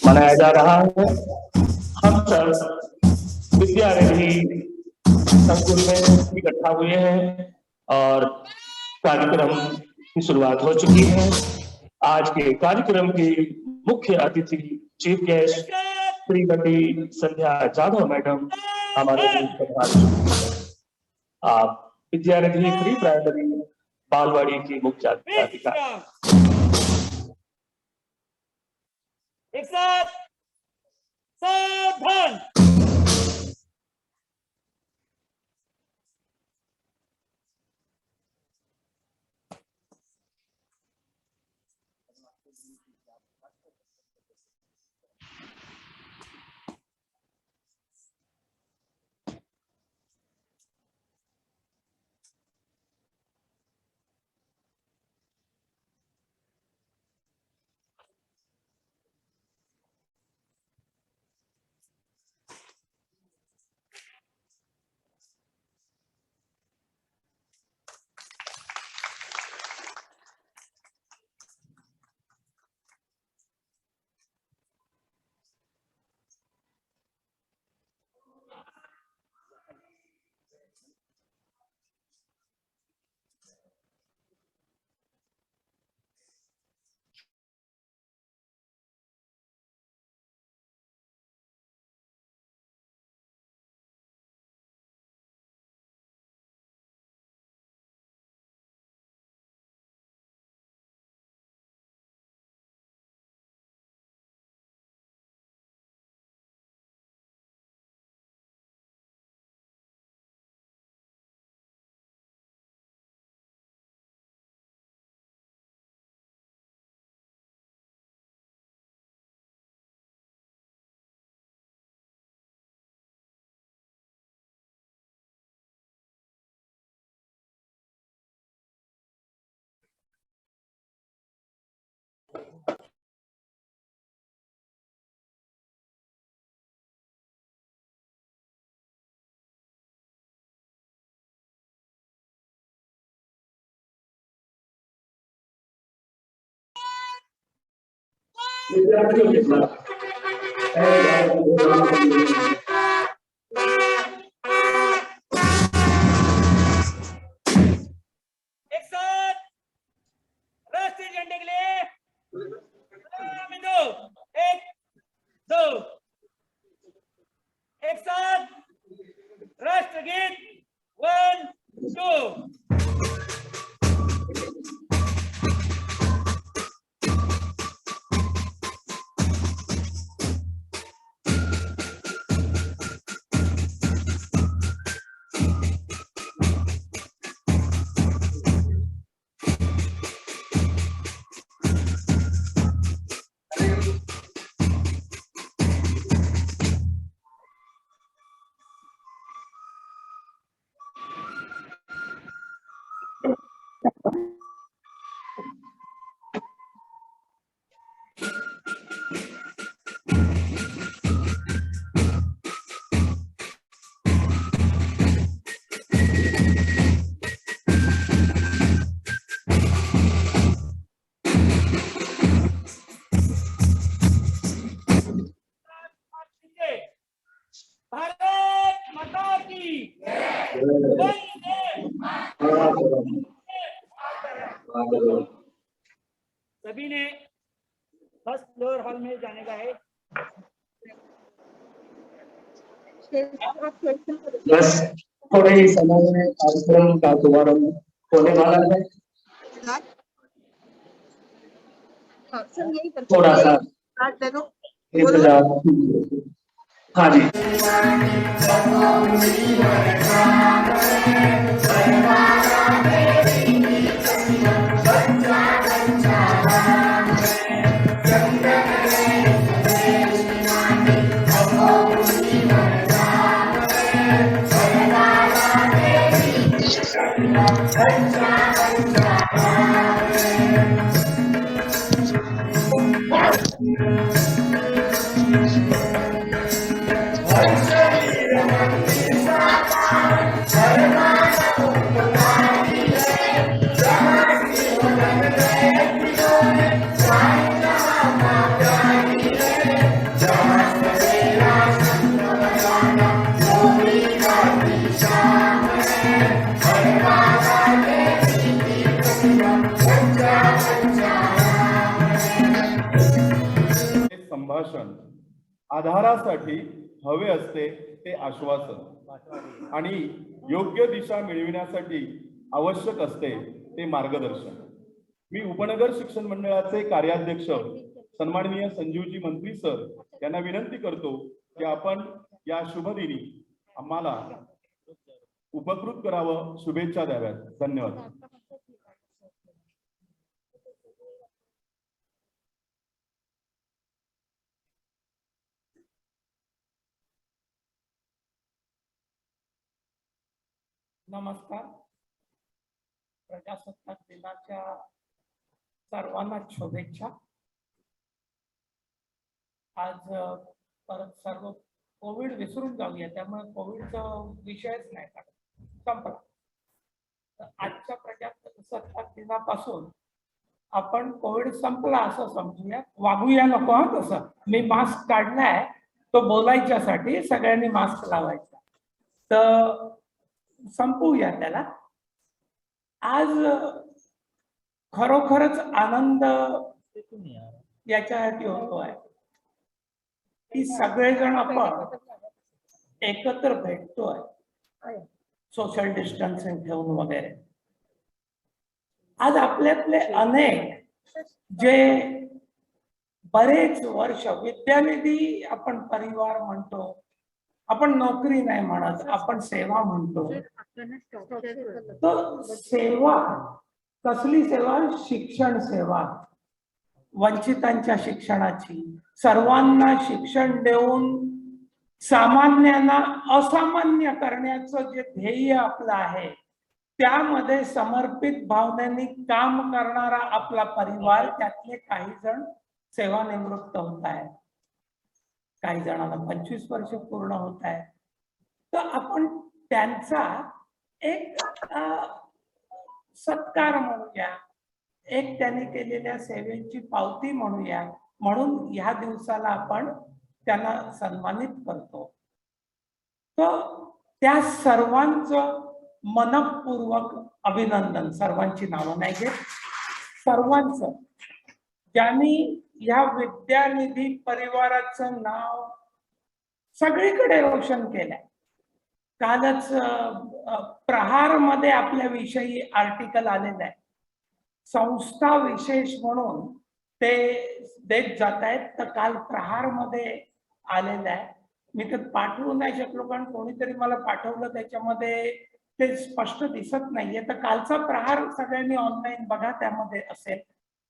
मनाया जा रहा है। हम सब विद्यार्थी संकुल में इकट्ठा हुए हैं और कार्यक्रम की शुरुआत हो चुकी है। आज के कार्यक्रम की मुख्य अतिथि चीफ गेस्ट श्रीमती संध्या जाधव मैडम हमारे आप विद्यार्थी प्री प्राइमरी बालवाड़ी की मुख्य अध्यापिका। एक साथ सावधान। एक साथ राष्ट्रीय झंडे के लिए दो, एक दो, एक साथ राष्ट्रगीत 1 2। भारत माता की सभी ने फर्स्ट फ्लोर हॉल में जाने का है। बस थोड़े ही समय में कार्यक्रम का शुभारंभ होने वाला है। थोड़ा सा इंतजार। हाँ जी। आश्वासन, आधारासाठी हवे असते ते आश्वासन आणि योग्य दिशा मिळविण्यासाठी आवश्यक असते ते मार्गदर्शन. मी उपनगर शिक्षण मंडळाचे कार्याध्यक्ष सन्माननीय संजीवजी मंत्री सर यांना विनंती करतो की आपण या शुभदिनी आम्हाला उपकृत करावं, शुभेच्छा द्याव्यात. धन्यवाद. नमस्कार. प्रजासत्ताक दिनाच्या सर्वांना शुभेच्छा. आज परत सर्व कोविड विसरून जाऊया, त्यामुळे कोविडचा विषयच नाही संपला. आजच्या प्रजासत्ताक दिनापासून आपण कोविड संपला असं समजूया, वागूया नको हा तसं. मी मास्क काढलाय तो बोलायच्यासाठी, सगळ्यांनी मास्क लावायचा, तर संपूया त्याला. आज खरोखरच आनंद याच्यासाठी होतो आहे की सगळेजण आपण एकत्र भेटतोय, सोशल डिस्टन्सिंग ठेवून वगैरे. आज आपल्यातले अनेक जे बरेच वर्ष विद्यानिधी आपण परिवार म्हणतो, आपण नोकरी नाही म्हणत, आपण सेवा म्हणतो. तर सेवा कसली सेवा? शिक्षण सेवा, वंचितांच्या शिक्षणाची, सर्वांना शिक्षण देऊन सामान्यांना असामान्य करण्याचं जे ध्येय आपलं आहे, त्यामध्ये समर्पित भावनेने काम करणारा आपला परिवार. त्यातले काही जण सेवानिवृत्त होत आहेत, काही जणांना 25 वर्ष पूर्ण होत आहे. तर आपण त्यांचा एक सत्कार म्हणूया, एक त्यांनी केलेल्या सेवेची पावती म्हणूया, म्हणून ह्या दिवसाला आपण त्यांना सन्मानित करतो. तर त्या सर्वांचं मनपूर्वक अभिनंदन. सर्वांची नावं नाही घेत, सर्वांचं ज्यांनी या विद्यानिधी परिवाराचं नाव सगळीकडे रोशन केलंय. कालच प्रहार मध्ये आपल्या विषयी आर्टिकल आलेलं आहे, संस्था विशेष म्हणून ते देत जात आहेत. तर काल प्रहार मध्ये आलेलं आहे. मी तर पाठवू नाही शकलो, कारण कोणीतरी मला पाठवलं, त्याच्यामध्ये ते स्पष्ट दिसत नाहीये. तर कालचा प्रहार सगळ्यांनी ऑनलाईन बघा, त्यामध्ये असेल.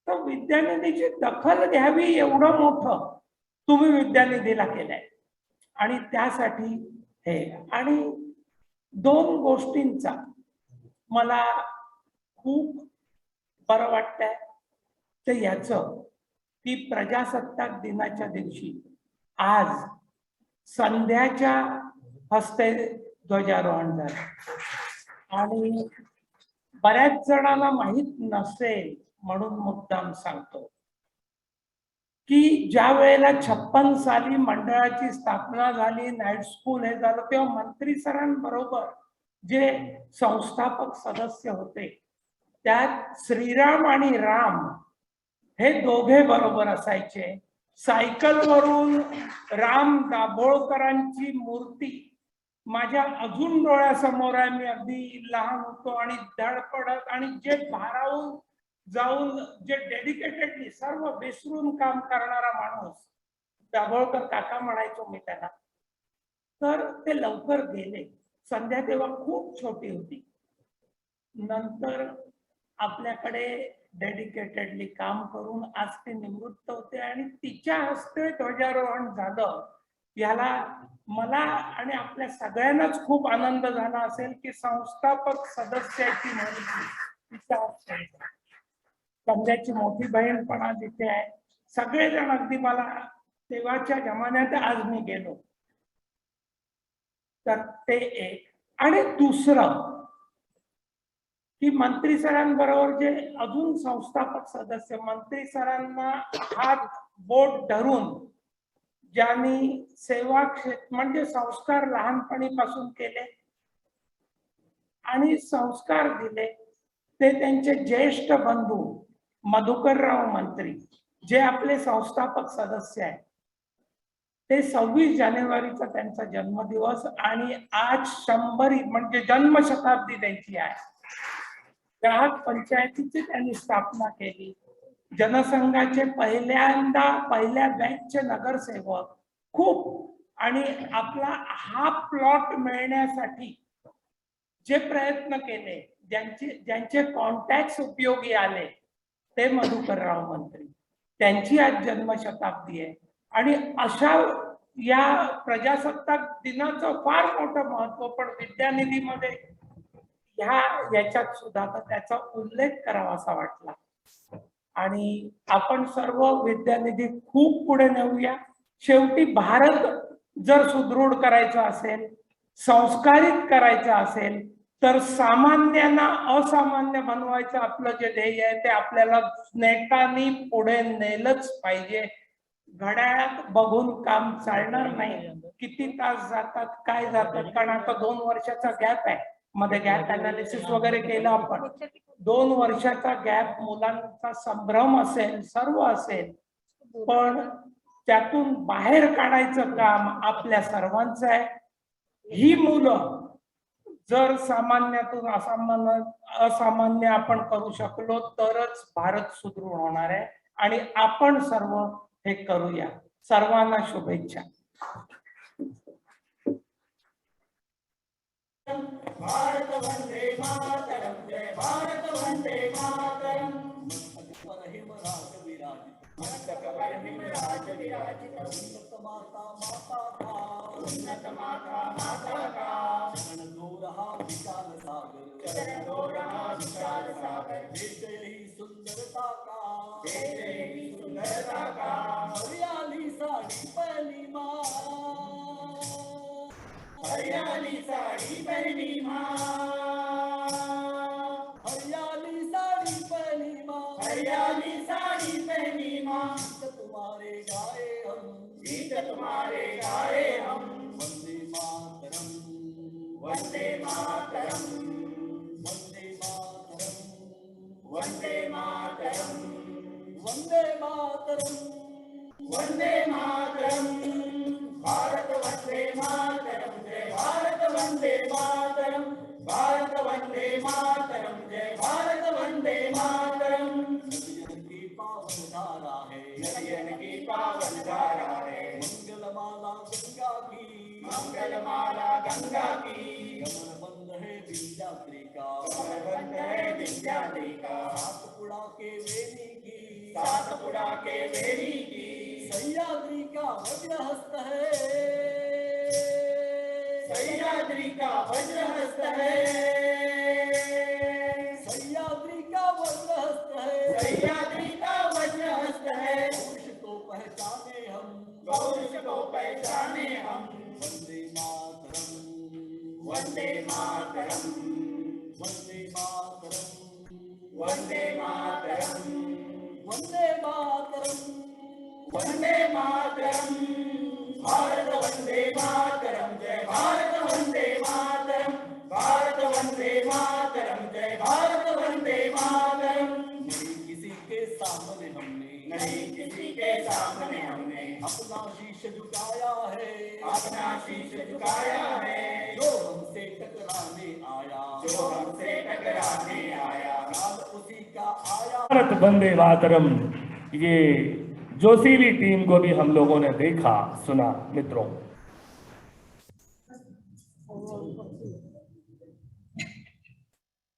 तर विद्यानिधीची दखल घ्यावी एवढं मोठं तुम्ही विद्यानिधीला केलंय, आणि त्यासाठी हे. आणि दोन गोष्टींचा मला खूप बरं वाटतंय. ते याचं की प्रजासत्ताक दिनाच्या दिवशी आज संध्याच्या हस्ते ध्वजारोहण झालं, आणि बऱ्याच जणांना माहित नसेल म्हणून मुद्दाम सांगतो की ज्या वेळेला 56 साली मंडळाची स्थापना झाली, नाईट स्कूल हे झालं, तेव्हा मंत्री सरांबरोबर जे संस्थापक सदस्य होते, त्यात श्रीराम आणि राम हे दोघे बरोबर असायचे. सायकलवरून राम दाभोळकरांची मूर्ती माझ्या अजून डोळ्यासमोर आहे. मी अगदी लहान होतो आणि धडपडत, आणि जे भारावून जाऊन जे डेडिकेटेडली सर्व विसरून काम करणारा माणूस, दाभोळकर काका म्हणायचो मी त्याला. तर ते लवकर गेले. संध्या तेव्हा खूप छोटी होती. नंतर आपल्याकडे डेडिकेटेडली काम करून आज ते निवृत्त होते, आणि तिच्या हस्ते ध्वजारोहण झालं. याला मला आणि आपल्या सगळ्यांनाच खूप आनंद झाला असेल की संस्थापक सदस्याची मुलगी तिच्या हस्ते, संध्याची मोठी बहीण पण आज इथे आहे. सगळेजण अगदी मला तेव्हाच्या जमान्यात आज मी गेलो तर ते एक. आणि दुसरं की मंत्री सरांबरोबर जे अजून संस्थापक सदस्य, मंत्री सरांना हात बोट धरून ज्यांनी सेवा क्षेत्र म्हणजे संस्कार लहानपणीपासून केले आणि संस्कार दिले, ते त्यांचे ज्येष्ठ बंधू मधुकरराव मंत्री जे आपले संस्थापक सदस्य आहेत, ते 26 जानेवारीचा त्यांचा जन्मदिवस आणि आज 100 म्हणजे जन्मशताब्दी त्यांची आहे. ग्राहक पंचायतीची त्यांनी स्थापना केली. जनसंघाचे पहिल्या बॅचचे नगरसेवक खूप आणि आपला हा प्लॉट मिळण्यासाठी जे प्रयत्न केले, ज्यांचे कॉन्टॅक्ट उपयोगी आले ते मधुकरराव मंत्री, त्यांची आज जन्मशताब्दी आहे. आणि अशा या प्रजासत्ताक दिनाचं फार मोठं महत्व पण विद्यानिधीमध्ये याच्यात सुद्धा त्याचा उल्लेख करावासा वाटला. आणि आपण सर्व विद्यानिधी खूप पुढे नेऊया. शेवटी भारत जर सुदृढ करायचा असेल, संस्कारित करायचा असेल, तर सामान्यांना असामान्य बनवायचं आपलं जे ध्येय आहे ते आपल्याला नेटाने पुढे नेलंच पाहिजे. घड्याळात बघून काम चालणार नाही. किती तास जातात, काय जातात, कारण आता 2 वर्षाचा गॅप आहे. मध्ये गॅप अनालिसिस वगैरे केलं आपण. 2 वर्षाचा गॅप, मुलांचा संभ्रम असेल, सर्व असेल, पण त्यातून बाहेर काढायचं काम आपल्या सर्वांचं आहे. ही मुलं जर सामान्यातून असामान्य आपण करू शकलो तरच भारत सुदृढ होणार आहे. आणि आपण सर्व हे करूया. सर्वांना शुभेच्छा. भारत वंदे मातरम, जय भारत वंदे मातरम. हिमराज विराजित, मस्तक पर हिमराज विराजित. उन्नत माता माता का, उन्नत माता माता का. चरण दो रहा विशाल सागर, चरण दो रहा विशाल सागर. भेज ही सुंदरता का, भेज ही सुंदरता का. हरियाली साड़ी पहली माँ, हरियाली साड़ी पहनी माँ, हरियाली साड़ी पहनी माँ, हरियाली साड़ी पहनी माँ. गीत तुम्हारे गाए हम, गीत तुम्हारे गाए हम. वंदे मातरम, वंदे मातरम, वंदे मातरम, वंदे मातरम, वंदे मातरम, वंदे मातरम. भारत वंदे मातरम, जय भारत वंदे मातरम. भारत वंदे मातरम, जय भारत वंदे मातरम. नदियन की पावन धारा है, नदियन की पावन धारा है. मंगलमाला गंगा की, मंगलमाला गंगा की. कमरबंद है विंध्याद्री का, कमरबंद है विंध्याद्री का. सातपुड़ा के वेणी की, सातपुड़ा के वेणी की. सह्याद्री का वज्रहस्त है, सह्याद्री का वज्रहस्त है. सह्याद्री का वज्रहस्त है, सह्याद्री का वज्रहस्त है. पौरुष को पहचाने हम, पौरुष को पहचाने हम. वंदे मातरम, वंदे मातरम, वंदे मातरम, वंदे मातरम, वंदे मातरम, वंदे मातरम. भारत वंदे मातरम, जय भारत वंदे मातरम. भारत वंदे मातरम, जय भारत वंदे मातरम. नहीं किसी के सामने हमने, नहीं किसी के सामने हमने अपना शीश झुकाया है, अपना शीश झुकाया है. जो हमसे टकराने आया, जो हमसे टकराने आया. काल उसी का आया. भारत वंदे मातरम, ये जोशीली टीम को भी हम लोगों ने देखा सुना. मित्रों,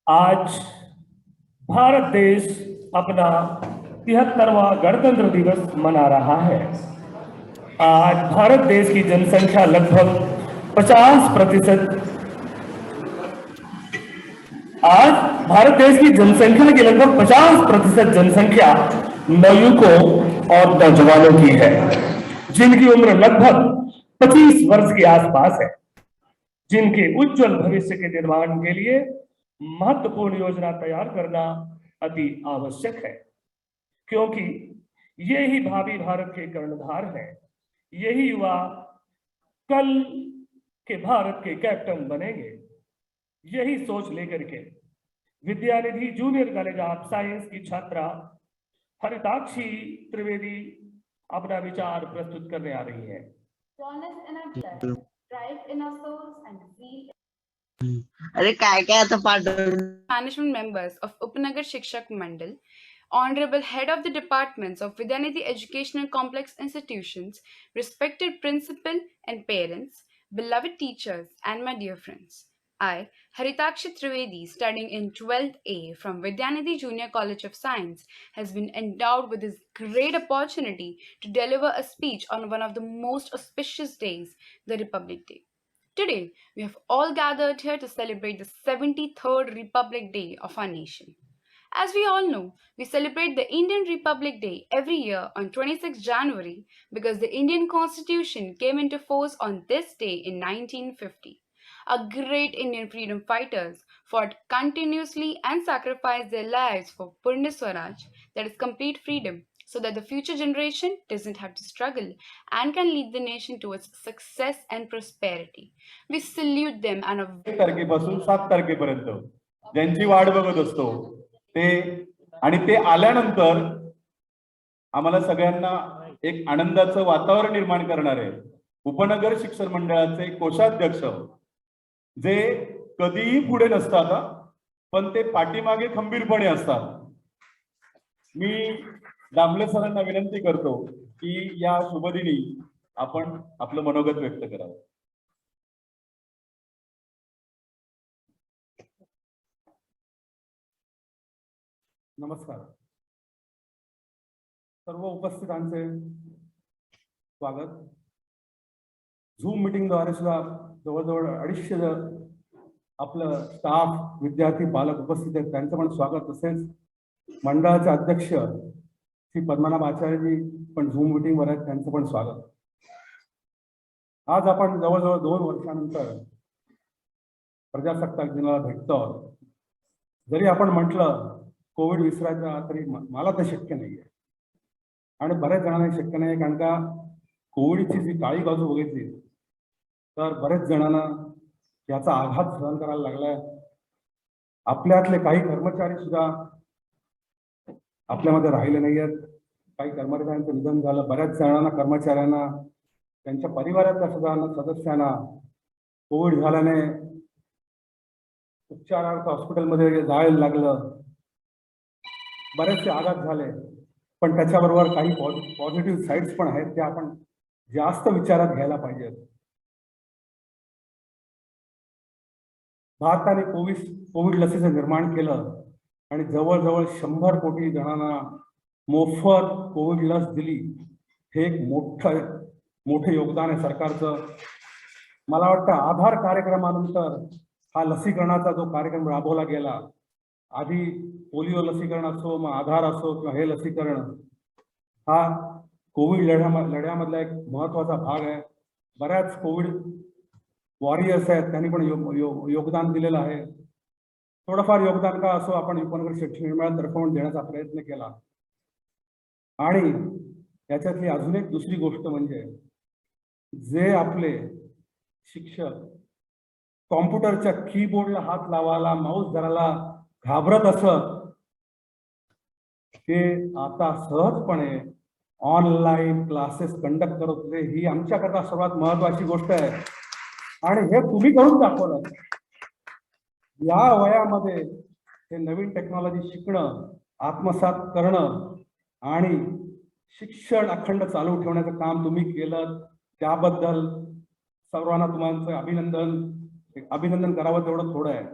आज भारत देश अपना 73वां गणतंत्र दिवस मना रहा है. आज भारत देश की जनसंख्या लगभग 50%, आज भारत देश की जनसंख्या की लगभग 50% जनसंख्या नवयुवकों और नौजवानों की है, जिनकी उम्र लगभग 25 वर्ष के आसपास है, जिनके उज्जवल भविष्य के निर्माण के लिए महत्वपूर्ण योजना तैयार करना अति आवश्यक है. क्योंकि ये ही भावी भारत के कर्णधार हैं. यही युवा कल के भारत के कैप्टन बनेंगे. यही सोच लेकर के Vidyanidhi junior college of science की छात्रा हरिताक्षी त्रिवेदी अपना विचार प्रस्तुत करने आ रही है. Rawness in our blood, drive in our souls, and zeal. अरे काय काय आता पाठवलं. Management members of Upanagar Shikshak Mandal, Honorable Head of the Departments of Vidyanidhi Educational Complex Institutions, respected principal and parents, beloved teachers, and my dear friends. I, Haritakshi Trivedi, studying in 12th A from Vidyanidhi Junior College of Science, has been endowed with this great opportunity to deliver a speech on one of the most auspicious days, the Republic Day. Today, we have all gathered here to celebrate the 73rd Republic Day of our nation. As we all know, we celebrate the Indian Republic Day every year on 26 January because the Indian Constitution came into force on this day in 1950. Our great Indian freedom fighters fought continuously and sacrificed their lives for Purna Swaraj, that is complete freedom, so that the future generation doesn't have to struggle and can lead the nation towards success and prosperity. We salute them and are 1 तारखेपासून 7 तारखेपर्यंत ज्यांची वाट बघत असतो ते, आणि ते आल्यानंतर आम्हाला सगळ्यांना एक आनंदाचं वातावरण निर्माण करणारे उपनगर शिक्षण मंडळाचे कोषाध्यक्ष, जे कधीही पुढे नसतात पण ते पाठीमागे खंबीरपणे असतात. मी दामले सरांना विनंती करतो की या शुभदिनी आपण आपलं मनोगत व्यक्त करावं. नमस्कार. सर्व उपस्थितांचे स्वागत. झूम मीटिंगद्वारे सुद्धा जवळजवळ 250 आपलं स्टाफ, विद्यार्थी, पालक उपस्थित आहेत, त्यांचं पण स्वागत. तसेच मंडळाचे अध्यक्ष श्री पद्मनाभ आचार्यजी पण झूम मीटिंगवर आहेत, त्यांचं पण स्वागत. आज आपण जवळजवळ 2 वर्षानंतर प्रजासत्ताक दिनाला भेटतो. जरी आपण म्हटलं कोविड विसरायचा, तरी मला तर शक्य नाहीये आणि बऱ्याच जणांना शक्य नाही, कारण का कोविडची जी काळी बाजू बघितली तर बरेच जणांना याचा आघात सहन करायला लागलाय. आपल्यातले काही कर्मचारी सुद्धा आपल्यामध्ये राहिले नाही आहेत. काही कर्मचाऱ्यांचं निधन झालं. बऱ्याच जणांना, कर्मचाऱ्यांना, त्यांच्या परिवारातल्या सुद्धा सदस्यांना कोविड झाल्याने उपचारार्थ हॉस्पिटलमध्ये जायला लागलं. बरेचसे आघात झाले, पण त्याच्याबरोबर काही पॉझिटिव्ह साईड्स पण आहेत, त्या आपण जास्त विचारात घ्यायला पाहिजेत. भारताने कोविड लसीचं निर्माण केलं आणि जवळजवळ 100 कोटी जणांना मोफत कोविड लस दिली. हे एक मोठं योगदान आहे सरकारचं. मला वाटतं आधार कार्यक्रमानंतर हा लसीकरणाचा जो कार्यक्रम राबवला गेला, आधी पोलिओ लसीकरण असो, मग आधार असो किंवा हे लसीकरण, हा कोविड लढ्यामधला एक महत्वाचा भाग आहे. बऱ्याच कोविड वॉरियर्स आहेत, त्यांनी पण योगदान दिलेलं आहे. थोडंफार योगदान का असो, आपण उपनगर शिक्षण मंडळातर्फे देण्याचा प्रयत्न केला. आणि याच्यातली अजून एक दुसरी गोष्ट म्हणजे, जे आपले शिक्षक कॉम्प्युटरच्या कीबोर्डला हात लावायला, माऊस धरायला घाबरत असत, ते आता सहजपणे ऑनलाईन क्लासेस कंडक्ट करत होते. ही आमच्याकरता सर्वात महत्वाची गोष्ट आहे आणि हे तुम्ही करून दाखवलं. या वयामध्ये हे नवीन टेक्नॉलॉजी शिकणं, आत्मसात करणं आणि शिक्षण अखंड चालू ठेवण्याचं काम तुम्ही केलं, त्याबद्दल सर्वांना तुमचं अभिनंदन करावं तेवढं थोडं आहे.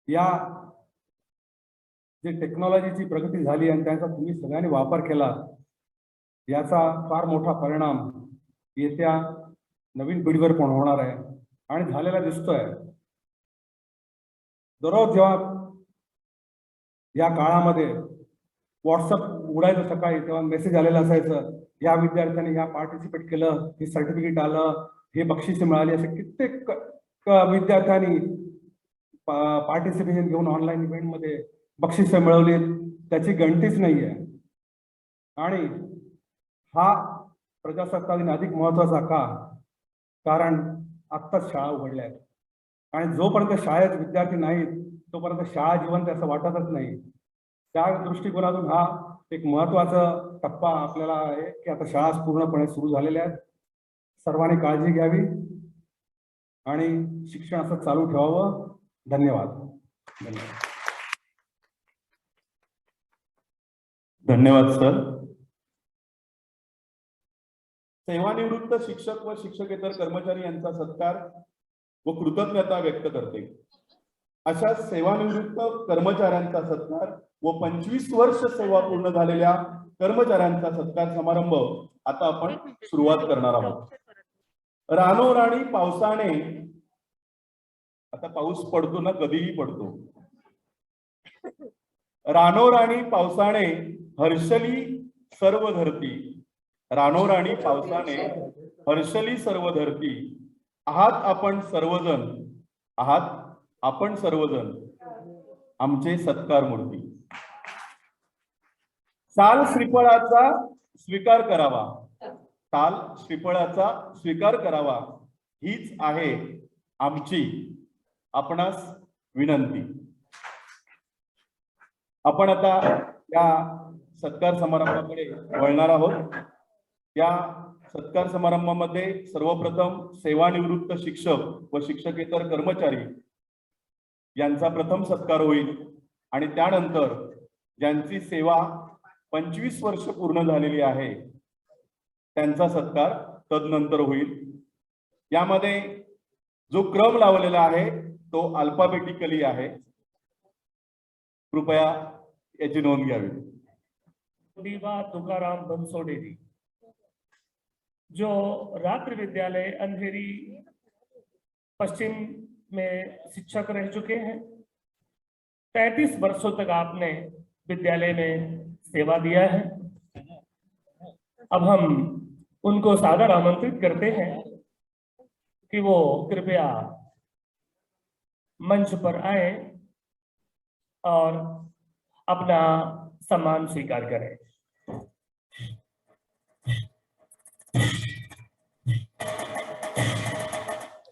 या जे टेक्नॉलॉजीची प्रगती झाली आणि त्याचा तुम्ही सगळ्यांनी वापर केला, याचा फार मोठा परिणाम येत्या नवीन पिढीवर पण होणार आहे आणि झालेला दिसतोय. दररोज जेव्हा या काळामध्ये व्हॉट्सअप उघडायचं सकाळी, तेव्हा मेसेज आलेला असायचं, या विद्यार्थ्यांनी या पार्टिसिपेट केलं, हे सर्टिफिकेट आलं, हे बक्षिसे मिळाली. असे कित्येक विद्यार्थ्यांनी पार्टिसिपेशन घेऊन ऑनलाईन इव्हेंटमध्ये बक्षिसे मिळवली, त्याची गणतीच नाहीये. आणि हा प्रजासत्ताक दिन अधिक महत्वाचा का? कारण आत्ताच शाळा उघडल्या आहेत आणि जोपर्यंत शाळेत विद्यार्थी नाहीत तोपर्यंत शाळा जिवंत असं वाटतच नाही. त्या दृष्टिकोनातून हा एक महत्वाचा टप्पा आपल्याला आहे की आता शाळा पूर्णपणे सुरू झालेल्या आहेत. सर्वांनी काळजी घ्यावी आणि शिक्षण असं चालू ठेवावं. धन्यवाद. धन्यवाद सर. सेवानिवृत्त शिक्षक व शिक्षकेतर कर्मचारी यांचा सत्कार व कृतज्ञता व्यक्त करते. अशा सेवानिवृत्त कर्मचाऱ्यांचा सत्कार व 25 वर्ष सेवा पूर्ण झालेल्या कर्मचाऱ्यांचा सत्कार समारंभ आता आपण सुरुवात करणार आहोत. रानोराणी पावसाने, आता पाऊस पडतो ना, कधीही पडतो. रानोराणी पावसाने हर्षली सर्व धरती, रानोराणी पावसाने हर्षली सर्व धरती, आहात आपण सर्वजण, आहात आपण सर्वजण आमचे सत्कार मूर्ती. साल श्रीफळाचा स्वीकार करावा, साल श्रीफळाचा स्वीकार करावा, हीच आहे आमची आपणास विनंती. आपण आता या सत्कार समारंभाकडे वळणार आहोत. या सत्कार समारंभामध्ये सर्वप्रथम सेवानिवृत्त शिक्षक व शिक्षकेतर कर्मचारी यांचा प्रथम सत्कार होईल आणि त्यानंतर ज्यांची सेवा 25 वर्ष पूर्ण झालेली आहे त्यांचा सत्कार तदनंतर होईल. यामध्ये जो क्रम लावलेला आहे तो अल्फाबेटिकली आहे. कृपया याची नोंद घ्यावी. दीवा तुकाराम बनसोडे जी, जो रात्रि विद्यालय अंधेरी पश्चिम में शिक्षक रह चुके हैं. 35 वर्षों तक आपने विद्यालय में सेवा दिया है. अब हम उनको सादर आमंत्रित करते हैं कि वो कृपया मंच पर आए और अपना सम्मान स्वीकार करें.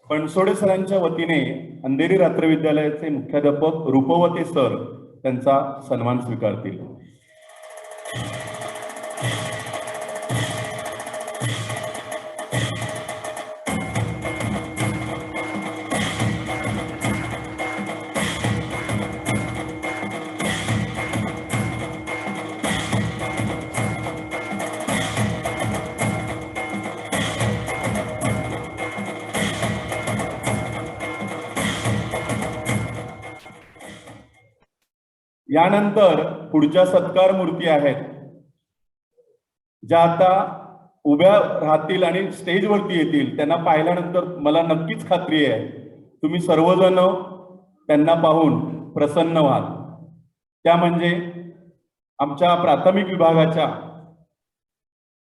बनसोडे सरांच्या वतीने अंधेरी रात्र विद्यालयाचे मुख्याध्यापक रूपवते सर त्यांचा सन्मान स्वीकारतील. यानंतर पुढच्या सत्कार मूर्ती आहेत ज्या आता उभ्या राहतील आणि स्टेजवरती येतील. त्यांना पाहिल्यानंतर मला नक्कीच खात्री आहे तुम्ही सर्वजण त्यांना पाहून प्रसन्न व्हाल. त्या म्हणजे आमच्या प्राथमिक विभागाच्या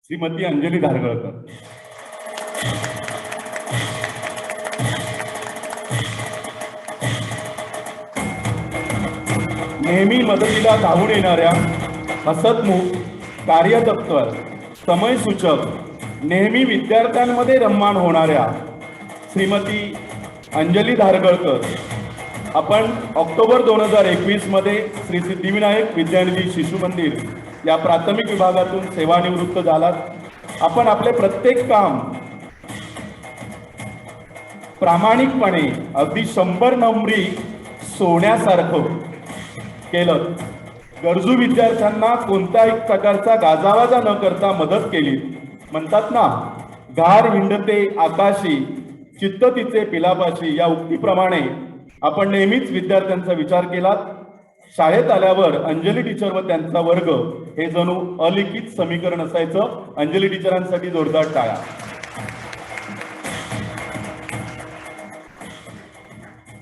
श्रीमती अंजली धारगळकर. नेहमी मदतीला धावून येणाऱ्या, हसतमुख, कार्यतत्पर, समयसूचक, नेहमी विद्यार्थ्यांमध्ये रममाण होणाऱ्या श्रीमती अंजली धारगळकर आपण ऑक्टोबर 2021 मध्ये श्री सिद्धिविनायक विद्यानिधी शिशु मंदिर या प्राथमिक विभागातून सेवानिवृत्त झालात. आपण आपले प्रत्येक काम प्रामाणिकपणे अगदी 100 नंबरी सोन्यासारखं केलं. गरजू विद्यार्थ्यांना कोणत्याही प्रकारचा गाजावाजा न करता मदत केली. म्हणतात ना, घार हिंडते आकाशी चित्त तिचे पिलापाशी, या उक्तीप्रमाणे आपण नेहमीच विद्यार्थ्यांचा विचार केलात. शाळेत आल्यावर अंजली टीचर व त्यांचा वर्ग हे जणू अलिखित समीकरण असायचं. अंजली टीचरांसाठी जोरदार टाळ्या.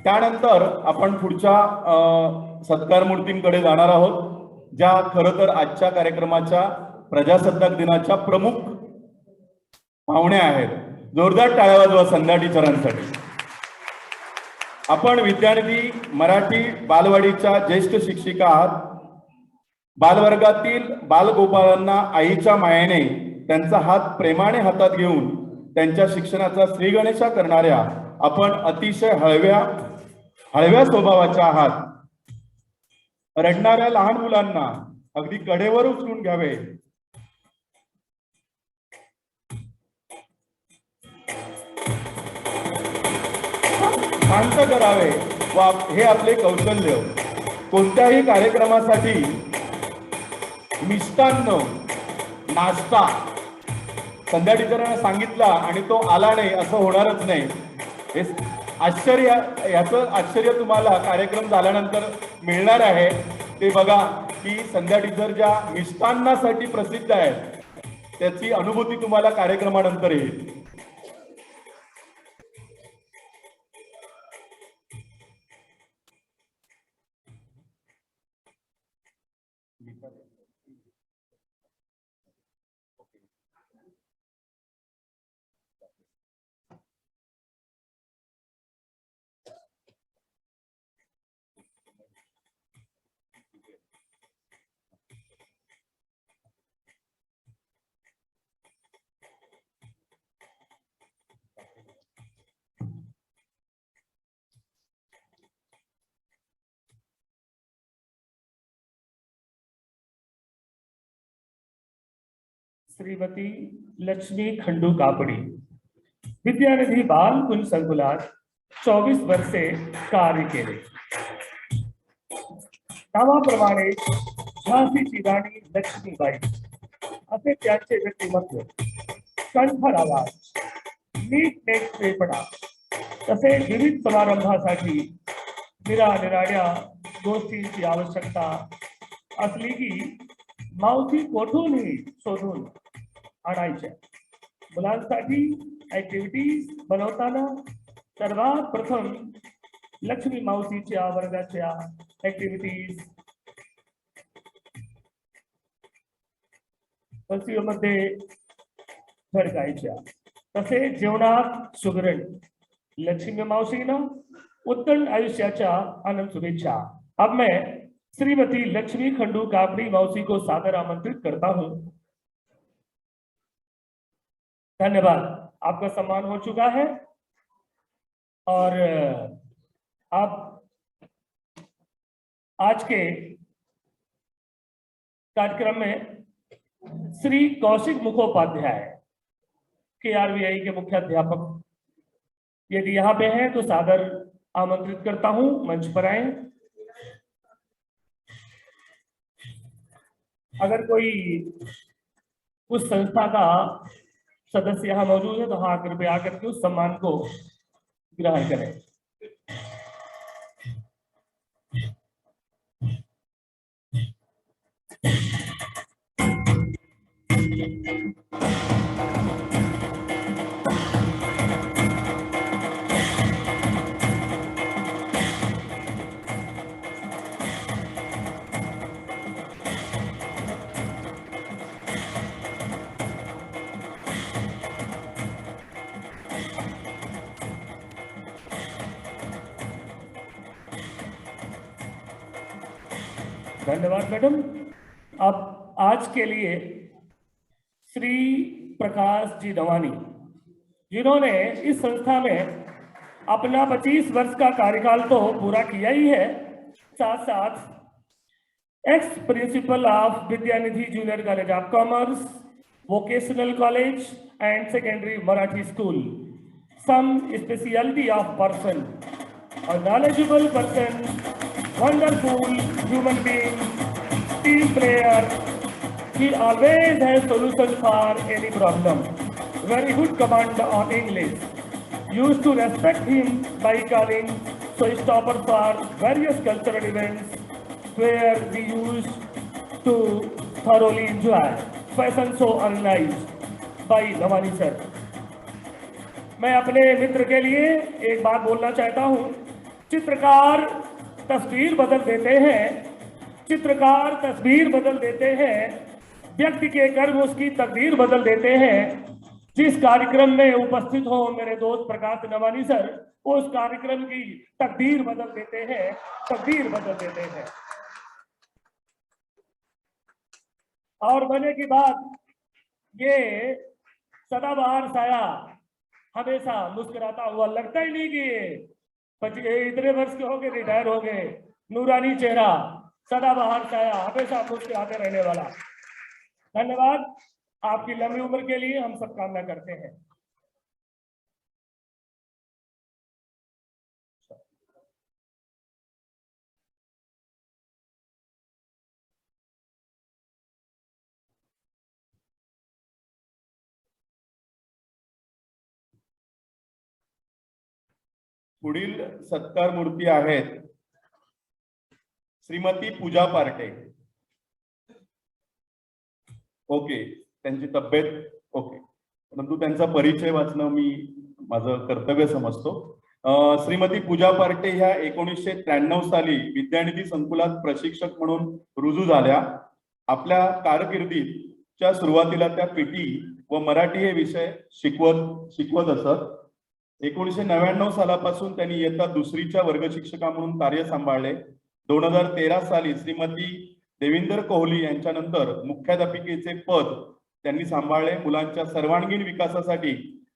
त्यानंतर आपण पुढच्या सत्कार मूर्तींकडे जाणार आहोत, ज्या खरं तर आजच्या कार्यक्रमाच्या प्रजासत्ताक दिनाच्या प्रमुख पाहुण्या आहेत. जोरदार टाळ्या वाजवा संध्या टीचरांसाठी. आपण विद्यानिधी मराठी बालवाडीच्या ज्येष्ठ शिक्षिका आहात. बालवर्गातील बालगोपाळांना आईच्या मायेने त्यांचा हात प्रेमाने हातात घेऊन त्यांच्या शिक्षणाचा श्रीगणेशा करणाऱ्या आपण अतिशय हळव्या स्वभावाच्या आहात. रडणाऱ्या लहान मुलांना अगदी कडेवर उचलून घ्यावे, शांत करावे हे आपले कौशल्य. कोणत्याही कार्यक्रमासाठी मिष्टान्न नाश्ता संध्या टीचरांना सांगितला आणि तो आला नाही असं होणारच नाही. हे याचं आश्चर्य तुम्हाला कार्यक्रम झाल्यानंतर मिळणार आहे. ते बघा की संध्या टीचर ज्या मिष्टान्नासाठी प्रसिद्ध आहेत त्याची अनुभूती तुम्हाला कार्यक्रमानंतर येईल. श्रीमती लक्ष्मी खंडू कापडी विद्यानिधी बाल कुंज संकुलात 24 वर्षे कार्य केले. नावाप्रमाणे झाशीची राणी लक्ष्मीबाई असे त्यांचे व्यक्तिमत्व. कंठर आवाज, नीटनेटकेपणा तसेच विविध समारंभासाठी निरानिराळ्या गोष्टींची आवश्यकता असली की मावशी कोठूनही शोधून आणायच्या. मुलांसाठी ऍक्टिव्हिटीज बनवताना सर्वात प्रथम लक्ष्मी मावशीच्या वर्गाच्या ऍक्टिव्हिटीज मध्ये घडकायच्या. तसेच जेवणात सुगरण. लक्ष्मी मावशीनं उत्तम आयुष्याच्या आनंद शुभेच्छा. अब मैं श्रीमती लक्ष्मी खंडू कापड़ी मौसी को सादर आमंत्रित करता हूं. धन्यवाद. आपका सम्मान हो चुका है और आप आज के कार्यक्रम में श्री कौशिक मुखोपाध्याय KRVI के मुख्याध्यापक यदि यहाँ पे हैं तो सादर आमंत्रित करता हूं, मंच पर आए. अगर कोई उस संस्था का सदस्य यहाँ मौजूद है तो हाँ कृपया आकर के उस सम्मान को ग्रहण करें. धन्यवाद मैडम. अब आज के लिए श्री प्रकाश जी नवानी जिन्होंने इस संस्था में अपना 25 वर्ष का कार्यकाल तो पूरा किया ही है, साथ साथ ex principal of Vidyanidhi junior college of commerce, vocational college and secondary Marathi school, some speciality of person, a knowledgeable person, wonderful human being, team player. He always has solution for any problem. Very good command on English. Used to respect him by calling showstopper for various cultural events where we used to thoroughly enjoy. Fashion show organized by Navani sir. मैं अपने मित्र के लिए एक बात बोलना चाहता हूँ. चित्रकार तस्वीर बदल देते हैं, चित्रकार तस्वीर बदल देते हैं, व्यक्ति के कर्म उसकी तकदीर बदल देते हैं. जिस कार्यक्रम में उपस्थित हो मेरे दोस्त प्रकाश नवानी सर, उस कार्यक्रम की तकदीर बदल देते हैं, तकदीर बदल देते हैं. और बने की बात, ये सदाबहार साया हमेशा मुस्कुराता हुआ, लगता ही नहीं कि इतने वर्ष के हो गए, रिटायर हो गए. नूरानी चेहरा, सदाबहार छाया, हमेशा मुस्कुराते रहने वाला। धन्यवाद। आपकी लंबी उम्र के लिए हम सब कामना करते हैं। पुढील सत्कार मूर्ती आहेत श्रीमती पूजा पार्टे. ओके, त्यांची तब्येत ओके, परंतु त्यांचा परिचय वाचणं मी माझं कर्तव्य समजतो. श्रीमती पूजा पार्टे ह्या 1993 साली विद्यानिधी संकुलात प्रशिक्षक म्हणून रुजू झाल्या. आपल्या कारकिर्दीच्या सुरुवातीला त्या पीटी व मराठी हे विषय शिकवत असत. 1999 सालापासून त्यांनी इयत्ता दुसरीच्या वर्ग शिक्षिका म्हणून कार्य सांभाळले. 2013 साली श्रीमती देविंदर कोहली यांच्यानंतर मुख्याध्यापिकेचे पद त्यांनी सांभाळले. मुलांच्या सर्वांगीण विकासासाठी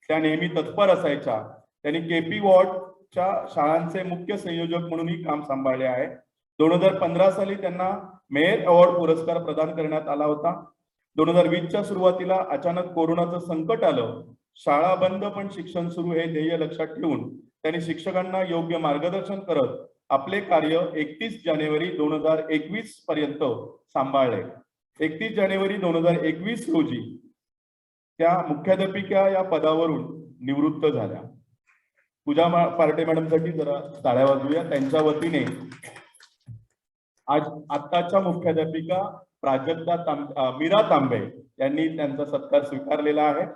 त्या नेहमी तत्पर असायच्या. त्यांनी केपी वॉर्डच्या शाळांचे मुख्य संयोजक म्हणूनही काम सांभाळले आहे. 2015 साली त्यांना मेयर अवॉर्ड पुरस्कार प्रदान करण्यात आला होता. 2020च्या सुरुवातीला अचानक कोरोनाचं संकट आलं. शाळा बंद पण शिक्षण सुरू हे ध्येय लक्षात ठेवून त्यांनी शिक्षकांना योग्य मार्गदर्शन करत आपले कार्य 31 जानेवारी 2021 पर्यंत सांभाळले. 31 जानेवारी 2021 रोजी त्या मुख्याध्यापिका या पदावरून निवृत्त झाल्या. पूजा पार्टे मॅडमसाठी जरा टाळ्या वाजवूया. त्यांच्या वतीने आज आत्ताच्या मुख्याध्यापिका प्राजक्ता मीरा तांबे यांनी त्यांचा सत्कार स्वीकारलेला आहे.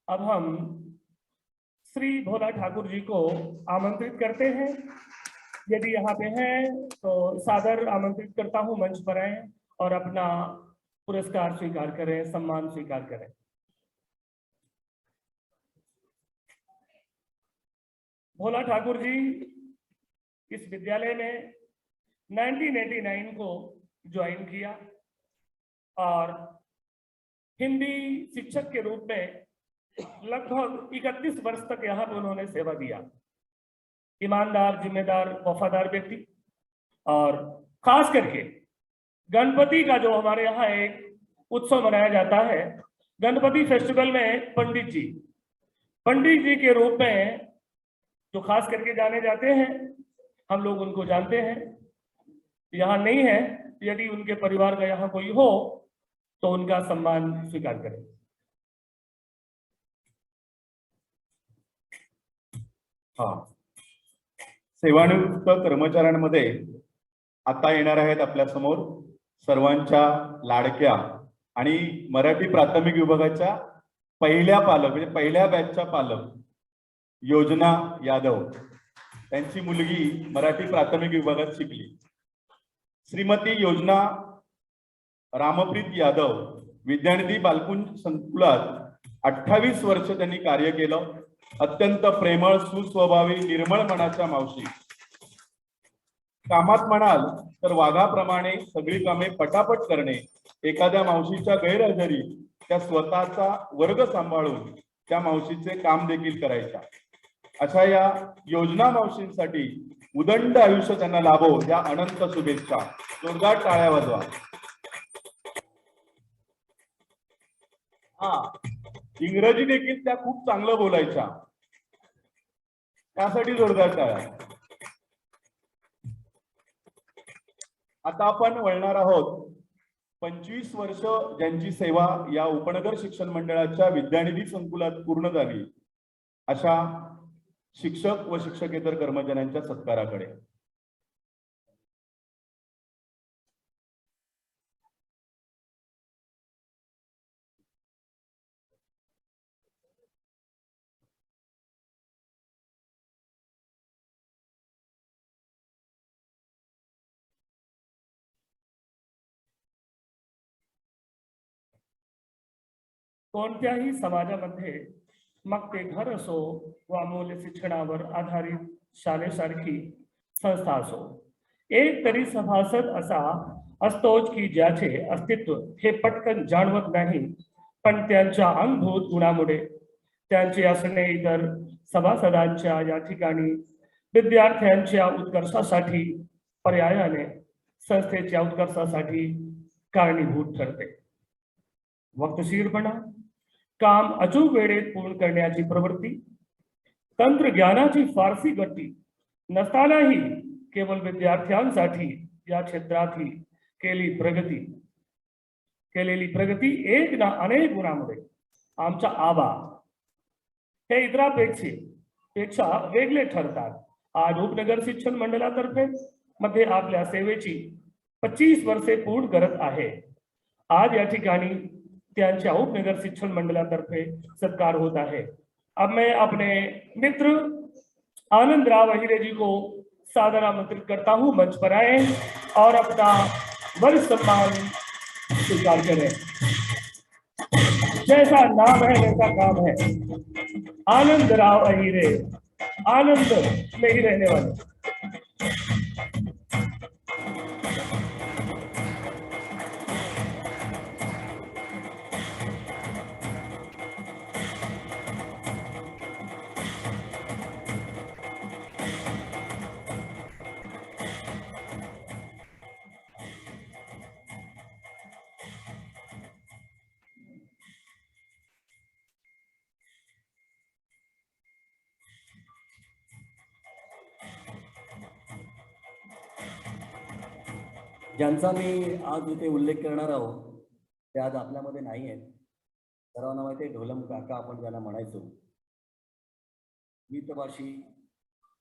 अब हम श्री भोला ठाकुर जी को आमंत्रित करते हैं। यदि यहाँ पे हैं तो सादर आमंत्रित करता हूँ, मंच पर आए और अपना पुरस्कार स्वीकार करें, सम्मान स्वीकार करें। भोला ठाकुर जी इस विद्यालय में 1989 को ज्वाइन किया और हिंदी शिक्षक के रूप में लगभग 31 वर्ष तक यहाँ पे उन्होंने सेवा दिया। ईमानदार, जिम्मेदार, वफादार व्यक्ति। और खास करके गणपति का जो हमारे यहाँ एक उत्सव मनाया जाता है, गणपति फेस्टिवल में पंडित जी के रूप में जो खास करके जाने जाते हैं, हम लोग उनको जानते हैं। यहाँ नहीं है, यदि उनके परिवार का यहाँ कोई हो तो उनका सम्मान स्वीकार करें। हाँ, सेवानिवृत्त कर्मचाऱ्यांमध्ये आता येणार आहेत आपल्या समोर सर्वांच्या लाडक्या आणि मराठी प्राथमिक विभागाच्या पहिल्या पालक म्हणजे पहिल्या बॅचच्या पालक योजना यादव। त्यांची मुलगी मराठी प्राथमिक विभागात शिकली। श्रीमती योजना रामप्रीत यादव विद्यानिधी बालकुंज संकुलात 28 वर्ष त्यांनी कार्य केलं। अत्यंत प्रेमळ, सुस्वभावी, निर्मळ मनाच्या मावशी। कामात म्हणाल तर वाघाप्रमाणे सगळी कामे पटापट करणे। एखाद्या मावशीच्या गैरहजेरी त्या स्वतःचा वर्ग सांभाळून त्या मावशीचे काम देखील करायच्या। अशा या योजना मावशींसाठी उदंड आयुष्य त्यांना लाभो या अनंत शुभेच्छा। जोरदार टाळ्या वाजवा। इंग्रजी देखील त्या खूप चांगलं बोलायच्या, त्यासाठी जोरदार टाळ्या। आता आपण वळणार आहोत 25 वर्ष ज्यांची सेवा या उपनगर शिक्षण मंडळाच्या विद्यानिधी संकुलात पूर्ण झाली अशा शिक्षक व शिक्षकेतर कर्मचाऱ्यांच्या सत्काराकडे। कोणत्याही समाजामध्ये मग ते घर असो वा मूल्य शिक्षणावर आधारित शाळेसारखी संस्था असो, एक तरी सभासद असा असतोच की ज्याचे अस्तित्व हे पटकन जाणवत नाही, पण त्यांच्या अंगभूत गुणामुळे त्यांचे असणे इतर सभासदांच्या या ठिकाणी विद्यार्थ्यांच्या उत्कर्षासाठी पर्यायाने संस्थेच्या उत्कर्षासाठी कारणीभूत ठरते. वक्तशीरपणा, काम अचूक वेळेत पूर्ण करण्याची प्रवृत्ती, तंत्रज्ञानाची फारसी गती नसतानाही केवळ विद्यार्थ्यांसाठी या क्षेत्रातील केलेली प्रगती एक ना अनेक गुणांमुळे आमचा आबा हे इतरांपेक्षा वेगळे ठरतात. आज उपनगर शिक्षण मंडळातर्फे मध्ये आपल्या सेवेची 25 वर्षे पूर्ण करत आहे. आज या ठिकाणी त्यांच्या उपनगर शिक्षण मंडळातर्फे सत्कार होत है। अब मैं अपने मित्र आनंद राव अहिरे जी को सादर आमंत्रित करता हूं, मंच पर आए और अपना वरिष्ठ सम्मान स्वीकार करें। जैसा नाम है वैसा काम है। आनंद राव अहिरे, आनंद में ही रहने वाले। ज्यांचा मी आज इथे उल्लेख करणार आहोत ते आज आपल्यामध्ये नाही आहेत। सर्वांना माहिती आहे ढोलम काका आपण ज्याला म्हणायचो। मितभाषी,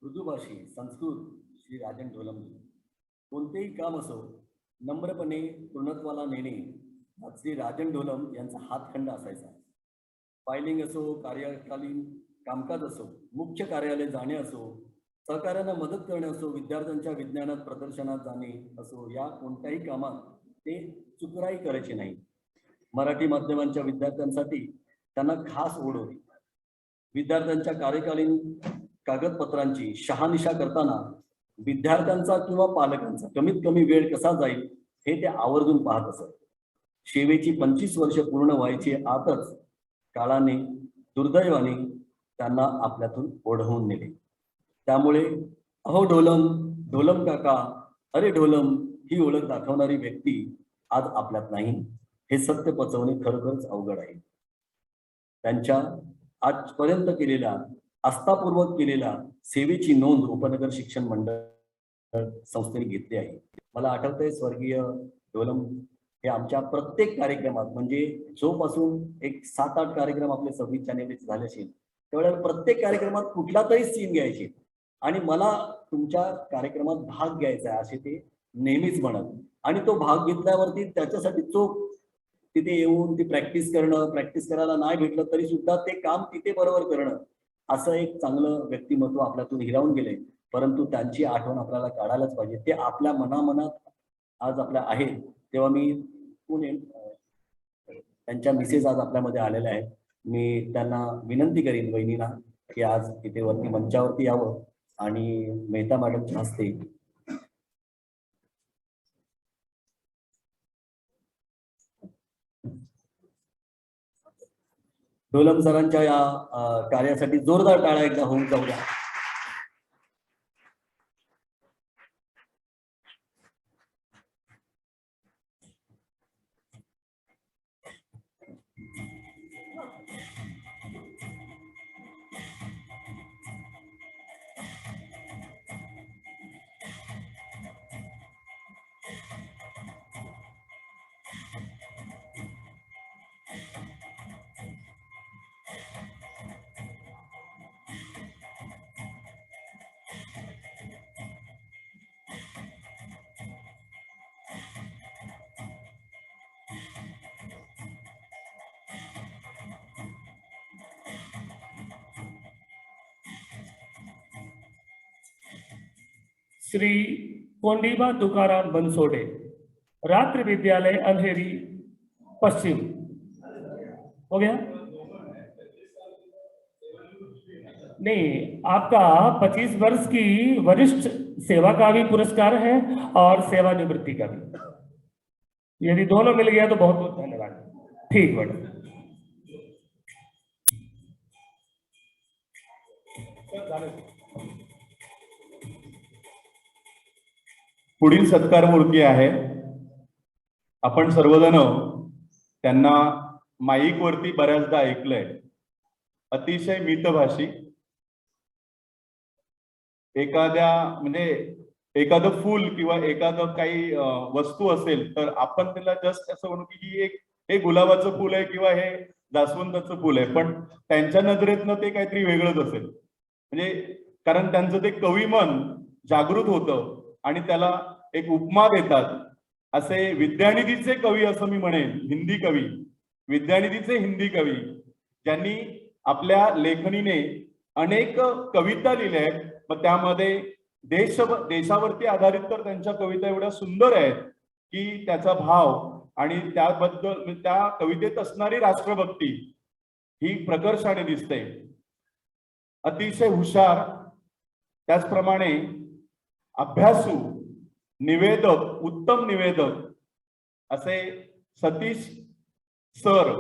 मृदुभाषी, संस्कृत श्री राजन ढोलमजी। कोणतेही काम असो नम्रपणे पूर्णत्वाला नेणे हा श्री राजन ढोलम यांचा हातखंड असायचा। फायलिंग असो, कार्यकालीन कामकाज असो, मुख्य कार्यालय जाणे असो, सहकार्यांना मदत करणे असो, विद्यार्थ्यांच्या विज्ञानात प्रदर्शनात जाणे असो, या कोणत्याही कामात ते चुकराई करायचे नाही। मराठी माध्यमांच्या विद्यार्थ्यांसाठी त्यांना खास ओढ होती। विद्यार्थ्यांच्या कार्यकालीन कागदपत्रांची शहानिशा करताना विद्यार्थ्यांचा किंवा पालकांचा कमीत कमी वेळ कसा जाईल हे ते आवर्जून पाहत असत। सेवेची 25 वर्ष पूर्ण व्हायची आतच काळाने दुर्दैवाने त्यांना आपल्यातून ओढवून नेले। त्यामुळे अहो ढोलम, ढोलम काका, अरे ढोलम ही ओळख दाखवणारी व्यक्ती आज आपल्यात नाही हे सत्य पचवणे खरोखरच अवघड आहे। त्यांच्या आजपर्यंत केलेल्या आस्थापूर्वक केलेल्या सेवेची नोंद उपनगर शिक्षण मंडळ संस्थेने घेतली आहे। मला आठवतंय स्वर्गीय ढोलम हे आमच्या प्रत्येक कार्यक्रमात म्हणजे जोपासून एक 7-8 कार्यक्रम आपले 26 जानेवारीचे झाले असेल त्यावेळेला प्रत्येक कार्यक्रमात कुठला तरी सीन घ्यायचे आणि मला तुमच्या कार्यक्रमात भाग घ्यायचा आहे असे ते नेहमीच म्हणत। आणि तो भाग घेतल्यावरती त्याच्यासाठी चोख तिथे येऊन ती प्रॅक्टिस करणं, प्रॅक्टिस करायला नाही भेटलं तरी सुद्धा ते काम तिथे बरोबर करणं, असं एक चांगलं व्यक्तिमत्व आपल्यातून हिरावून गेले। परंतु त्यांची आठवण आपल्याला काढायलाच पाहिजे। ते आपल्या मनामनात आज आपल्या आहेत। तेव्हा मी त्यांच्या मिसेस आज आपल्यामध्ये आलेल्या आहेत। मी त्यांना विनंती करीन वहिनीला की आज इथे वरती मंचावरती यावं आणि मेहता मॅडमच्या हस्ते ढोलम सरांच्या या कार्यासाठी जोरदार टाळ्या एकदा होऊन जाऊया। श्री कोंडीबा तुकाराम बनसोडे, रात्र विद्यालय अंधेरी पश्चिम। हो गया? नहीं, आपका 25 वर्ष की वरिष्ठ सेवा का भी पुरस्कार है और सेवानिवृत्ति का भी। यदि दोनों मिल गया तो बहुत बहुत धन्यवाद। ठीक बड़ा। झाले. पुढील सत्कार मूर्ती आहे. आपण सर्वजण त्यांना माईक वरती बऱ्याचदा ऐकलंय. अतिशय मितभाषी, एखादं फूल किंवा एखादं काही वस्तू असेल तर आपण त्याला जस्ट असं म्हणू की ही हे गुलाबाचं फूल आहे किंवा हे जास्वंदाचं फूल आहे, पण त्यांच्या नजरेतनं ते काहीतरी वेगळंच असेल. म्हणजे कारण त्यांचं ते कविमन जागृत होतं आणि त्याला एक उपमा देतात. असे विद्यानिधीचे कवी असं मी म्हणेन, हिंदी कवी, विद्यानिधीचे हिंदी कवी, ज्यांनी आपल्या लेखणीने अनेक कविता लिहिल्या आहेत. मग त्यामध्ये देशावरती आधारित तर त्यांच्या कविता एवढ्या सुंदर आहेत की त्याचा भाव आणि त्याबद्दल त्या कवितेत असणारी राष्ट्रभक्ती ही प्रकर्षाने दिसते. अतिशय हुशार, त्याचप्रमाणे अभ्यासू, निवेदक, उत्तम निवेदक असे सतीश सर.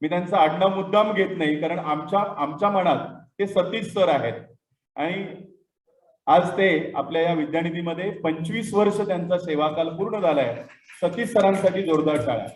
मी त्यांचं आडनाव मुद्दाम घेत नाही कारण आमच्या मनात ते सतीश सर आहेत आणि आज ते आपल्या या विद्यानिधीमध्ये 25 वर्ष त्यांचा सेवाकाल पूर्ण झालाय. सतीश सरांसाठी जोरदार टाळ्या.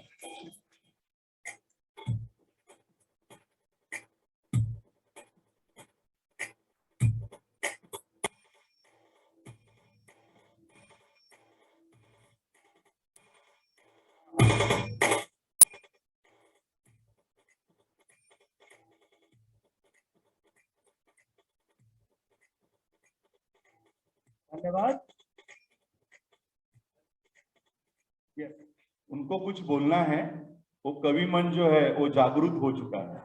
धन्यवाद. उनको कुछ बोलना है, वो कवि मन जो है वो जागरूक हो चुका है.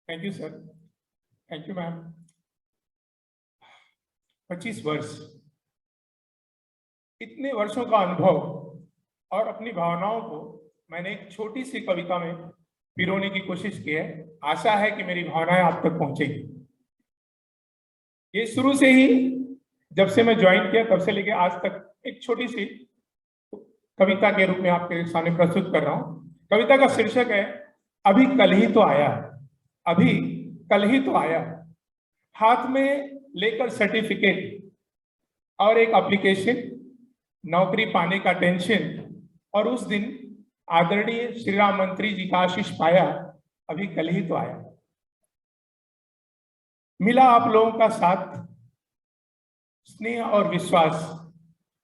Thank you sir, thank you ma'am. 25 वर्ष, इतने वर्षों का अनुभव और अपनी भावनाओं को मैंने एक छोटी सी कविता में पिरोने की कोशिश की है. आशा है कि मेरी भावनाएं आप तक पहुंचेगी. ये शुरू से ही, जब से मैं ज्वाइन किया तब से लेके आज तक एक छोटी सी कविता के रूप में आपके सामने प्रस्तुत कर रहा हूं. कविता का शीर्षक है अभी कल ही तो आया. अभी कल ही तो आया. हाथ में लेकर सर्टिफिकेट और एक एप्लीकेशन, नौकरी पाने का टेंशन, और उस दिन आदरणीय श्री राम मंत्री जी का आशीष पाया. अभी कल ही तो आया. मिला आप लोगों का साथ, स्नेह और विश्वास,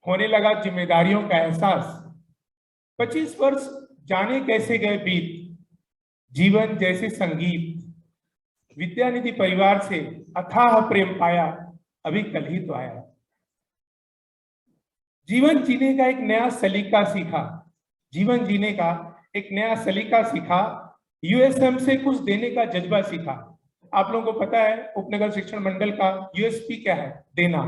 होने लगा जिम्मेदारियों का एहसास. 25 वर्ष जाने कैसे गए बीत, जीवन जैसे संगीत. विद्यानिधि परिवार से अथाह प्रेम पाया. अभी कल ही तो आया. जीवन जीने का एक नया सलीका सीखा. जीवन जीने का एक नया सलीका सीखा. यूएसएम से कुछ देने का जज्बा सीखा. आप लोगों को पता है उपनगर शिक्षण मंडल का यूएसपी क्या है? देना.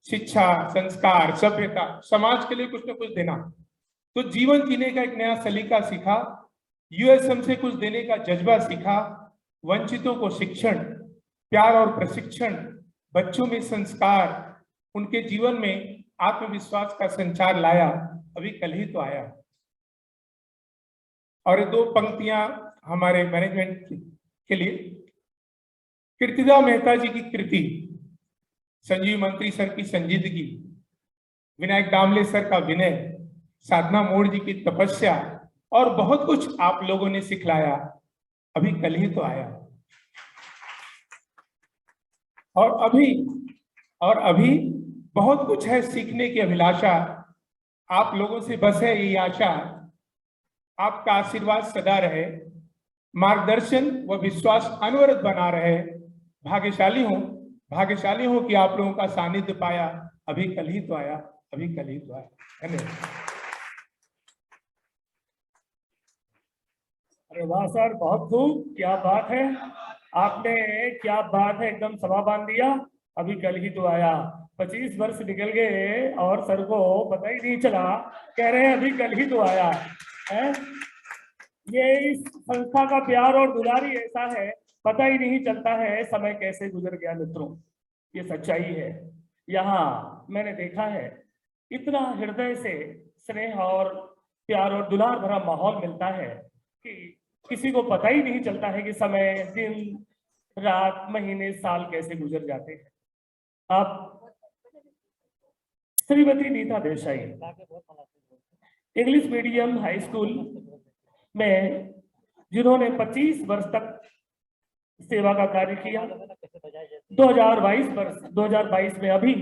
शिक्षा, संस्कार, सभ्यता, समाज के लिए कुछ न कुछ देना. तो जीवन जीने का एक नया सलीका सीखा. यूएसएम से कुछ देने का जज्बा सीखा. वंचितों को शिक्षण, प्यार और प्रशिक्षण, बच्चों में संस्कार, उनके जीवन में आत्मविश्वास का संचार लाया. अभी कल ही तो आया. और ये 2 पंक्तियां हमारे मैनेजमेंट के लिए. कीर्तिदा मेहता जी की कृति, संजीव मंत्री सर की संजीदगी, विनायक दामले सर का विनय, साधना मोड़ जी की तपस्या और बहुत कुछ आप लोगों ने सिखलाया. अभी कल ही तो आया. और अभी बहुत कुछ है सीखने की अभिलाषा. आप लोगों से बस है ये आशा. आपका आशीर्वाद सदा रहे, मार्गदर्शन व विश्वास अनवरत बना रहे. भाग्यशाली हूं कि आप लोगों का सानिध्य पाया. अभी कल ही तो आया. अभी कल ही तो आया. धन्यवाद. अरे वाह सर, बहुत खूब, क्या बात है. आपने क्या बात है, एकदम सभा बांध दिया. अभी कल ही तो आया. 25 वर्ष निकल गए और सर को पता ही नहीं चला. कह रहे हैं अभी कल ही तो आया है. ये इस संस्था का प्यार और दुलारी ऐसा है, पता ही नहीं चलता है समय कैसे गुजर गया मित्रों. ये सच्चाई है. यहाँ मैंने देखा है इतना हृदय से स्नेह और प्यार और दुलार भरा माहौल मिलता है कि किसी को पता ही नहीं चलता है कि समय, दिन, रात, महीने, साल कैसे गुजर जाते हैं। आप श्रीमती नीता देसाई इंग्लिश मीडियम हाई स्कूल में जिन्होंने 25 वर्ष तक सेवा का कार्य किया, 2022 में अभी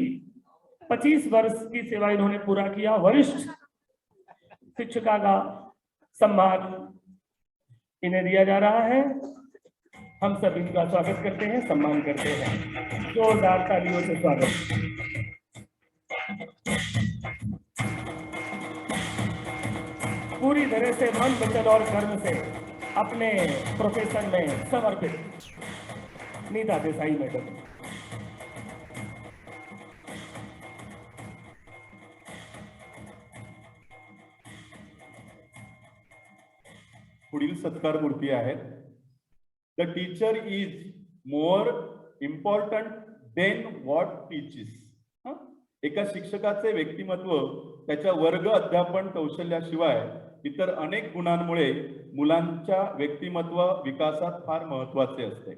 25 वर्ष की सेवा इन्होंने पूरा किया। वरिष्ठ शिक्षिका का सम्मान इन्हें दिया जा रहा है। हम सब इनका स्वागत करते हैं, सम्मान करते हैं। जोरदार तालियों से स्वागत। पूरी तरह से मन, वचन और कर्म से अपने प्रोफेशन में समर्पित नीता देसाई मैडम। पुढील सत्कार मूर्ती आहेत. The teacher is more important than what teaches. एका शिक्षकाचे व्यक्तिमत्व त्याच्या वर्ग अध्यापन कौशल्याशिवाय इतर अनेक गुणांमुळे मुलांच्या व्यक्तिमत्व विकासात फार महत्वाचे असते.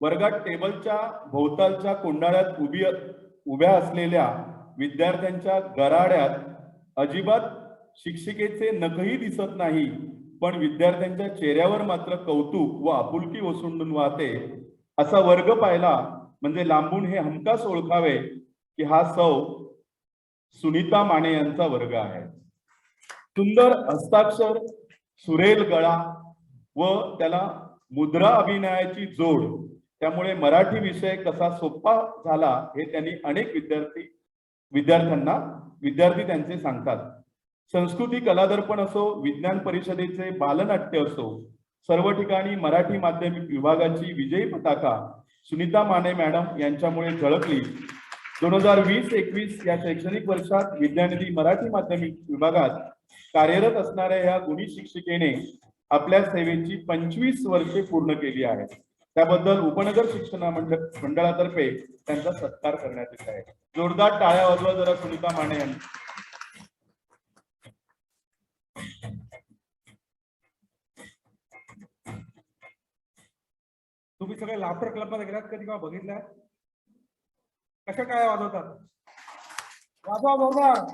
वर्गात टेबलच्या भोवतालच्या कोंडाळ्यात उभ्या असलेल्या विद्यार्थ्यांच्या गराड्यात अजिबात शिक्षिकेचे नखही दिसत नाही, पण विद्यार्थ्यांच्या चेहऱ्यावर मात्र कौतुक व आपुलकी ओसंडून वाहते. असा वर्ग पाहिला म्हणजे लांबून हे हमखास ओळखावे की हा सौ सुनीता माने यांचा वर्ग आहे. सुंदर हस्ताक्षर, सुरेल गळा व त्याला मुद्रा अभिनयाची जोड, त्यामुळे मराठी विषय कसा सोपा झाला हे त्यांनी अनेक विद्यार्थी त्यांचे सांगतात. संस्कृती कलादर्पण असो, विज्ञान परिषदेचे बालनाट्य असो, सर्व ठिकाणी मराठी माध्यमिक विभागाची विजयी पताका सुनीता माने मॅडम यांच्यामुळे झळकली. 2020-21 या शैक्षणिक वर्षात विद्यानिधी मराठी माध्यमिक विभागात कार्यरत असणाऱ्या या गुणी शिक्षिकेने आपल्या सेवेची 25 वर्षे पूर्ण केली आहेत. त्याबद्दल उपनगर शिक्षण मंडळातर्फे त्यांचा सत्कार करण्यात येत आहे. जोरदार टाळ्या वाजवा जरा सुनीता माने यांनी. तुम्ही सगळे लाफ्टर क्लबमध्ये गेलात कधी का बघितलंय? कशा काय वाजवतात? वाजवा जोरदार.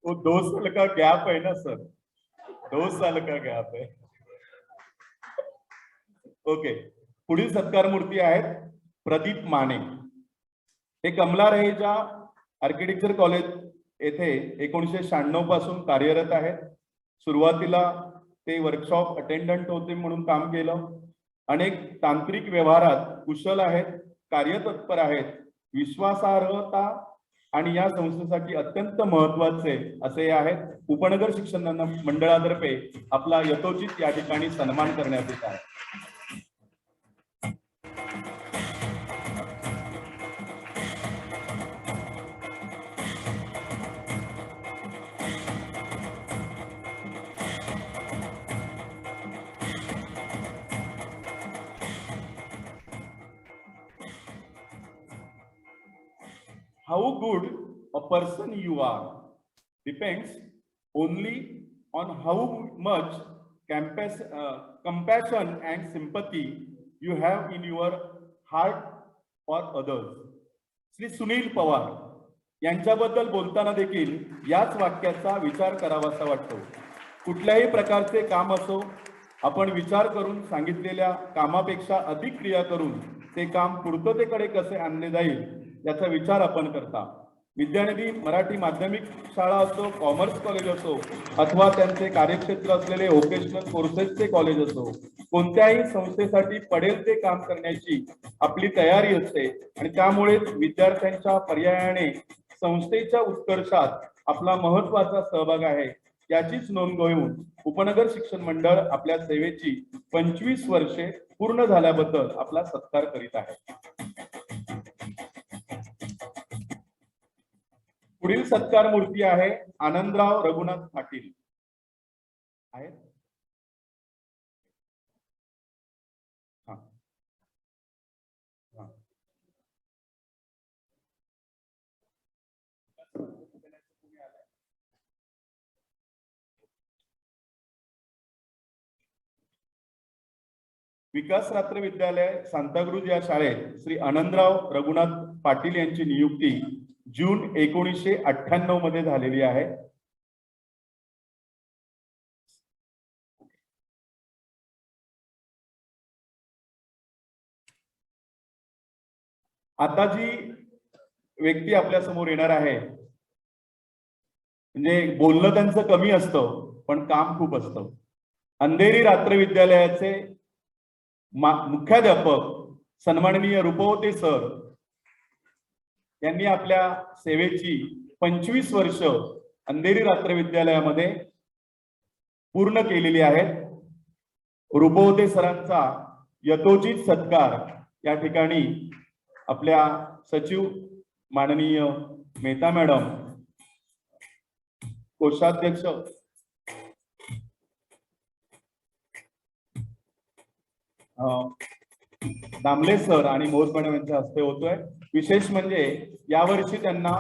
वो 2 साल का गॅप आहे ना सर, 2 साल का गॅप आहे. ओके, पुढील सत्कार मूर्ती आहेत प्रदीप माने. हे कमला रहेजा आर्किटेक्चर कॉलेज येथे 1996 पासून कार्यरत आहेत. सुरुवातीला ते वर्कशॉप अटेंडंट होते म्हणून काम केलं. अनेक तांत्रिक व्यवहारात कुशल आहेत, कार्यतत्पर आहेत, विश्वासार्हता आणि या संस्थेसाठी अत्यंत महत्वाचे असे आहेत. उपनगर शिक्षण मंडळातर्फे आपला यथोचित या ठिकाणी सन्मान करण्यात येत आहे. How good a person you are depends only on how much compassion and sympathy you have in your heart for others. Shri Sunil Pawar यांच्याबद्दल बोलताना देखील याच वाक्याचा विचार करावासा वाटतो. कुठल्याही प्रकारचे काम असो, आपण विचार करून सांगितलेल्या कामापेक्षा अधिक क्रिया करून ते काम पूर्ततेकडे कसे आणले जाईल याचा विचार आपण करता. विद्यानिधी मराठी माध्यमिक शाळा असो, कॉमर्स कॉलेज असो, अथवा त्यांचे कार्यक्षेत्र असलेले व्होकेशनल कोर्सेसचे कॉलेज असो, कोणत्याही संस्थेसाठी पडेल ते काम करण्याची आपली तयारी असते आणि त्यामुळेच विद्यार्थ्यांच्या पर्यायाने संस्थेच्या उत्कर्षात आपला महत्वाचा सहभाग आहे याचीच नोंद घेऊन उपनगर शिक्षण मंडळ आपल्या सेवेची 25 वर्षे पूर्ण झाल्याबद्दल आपला सत्कार करीत आहे. पुढील सत्कार मूर्ती आहे आनंदराव रघुनाथ पाटील. आहेत विकास रात्र विद्यालय सांताक्रूज या शाळेत श्री आनंदराव रघुनाथ पाटील यांची नियुक्ती जून 1998 मध्ये झालेली आहे. आता जी व्यक्ती आपल्या समोर येणार आहे, म्हणजे बोलणं त्यांचं कमी असतं पण काम खूप असतं. अंधेरी रात्र विद्यालयाचे मुख्याध्यापक सन्माननीय रूपवते सर यांनी आपल्या सेवेची 25 वर्ष अंधेरी रात्र विद्यालयामध्ये पूर्ण केलेली आहेत. रूपवते सरांचा यथोचित सत्कार या ठिकाणी आपल्या सचिव माननीय मेहता मॅडम, कोषाध्यक्ष दामले सर आणि मोज मॅडम यांच्या हस्ते होतोय. विशेष म्हणजे यावर्षी त्यांना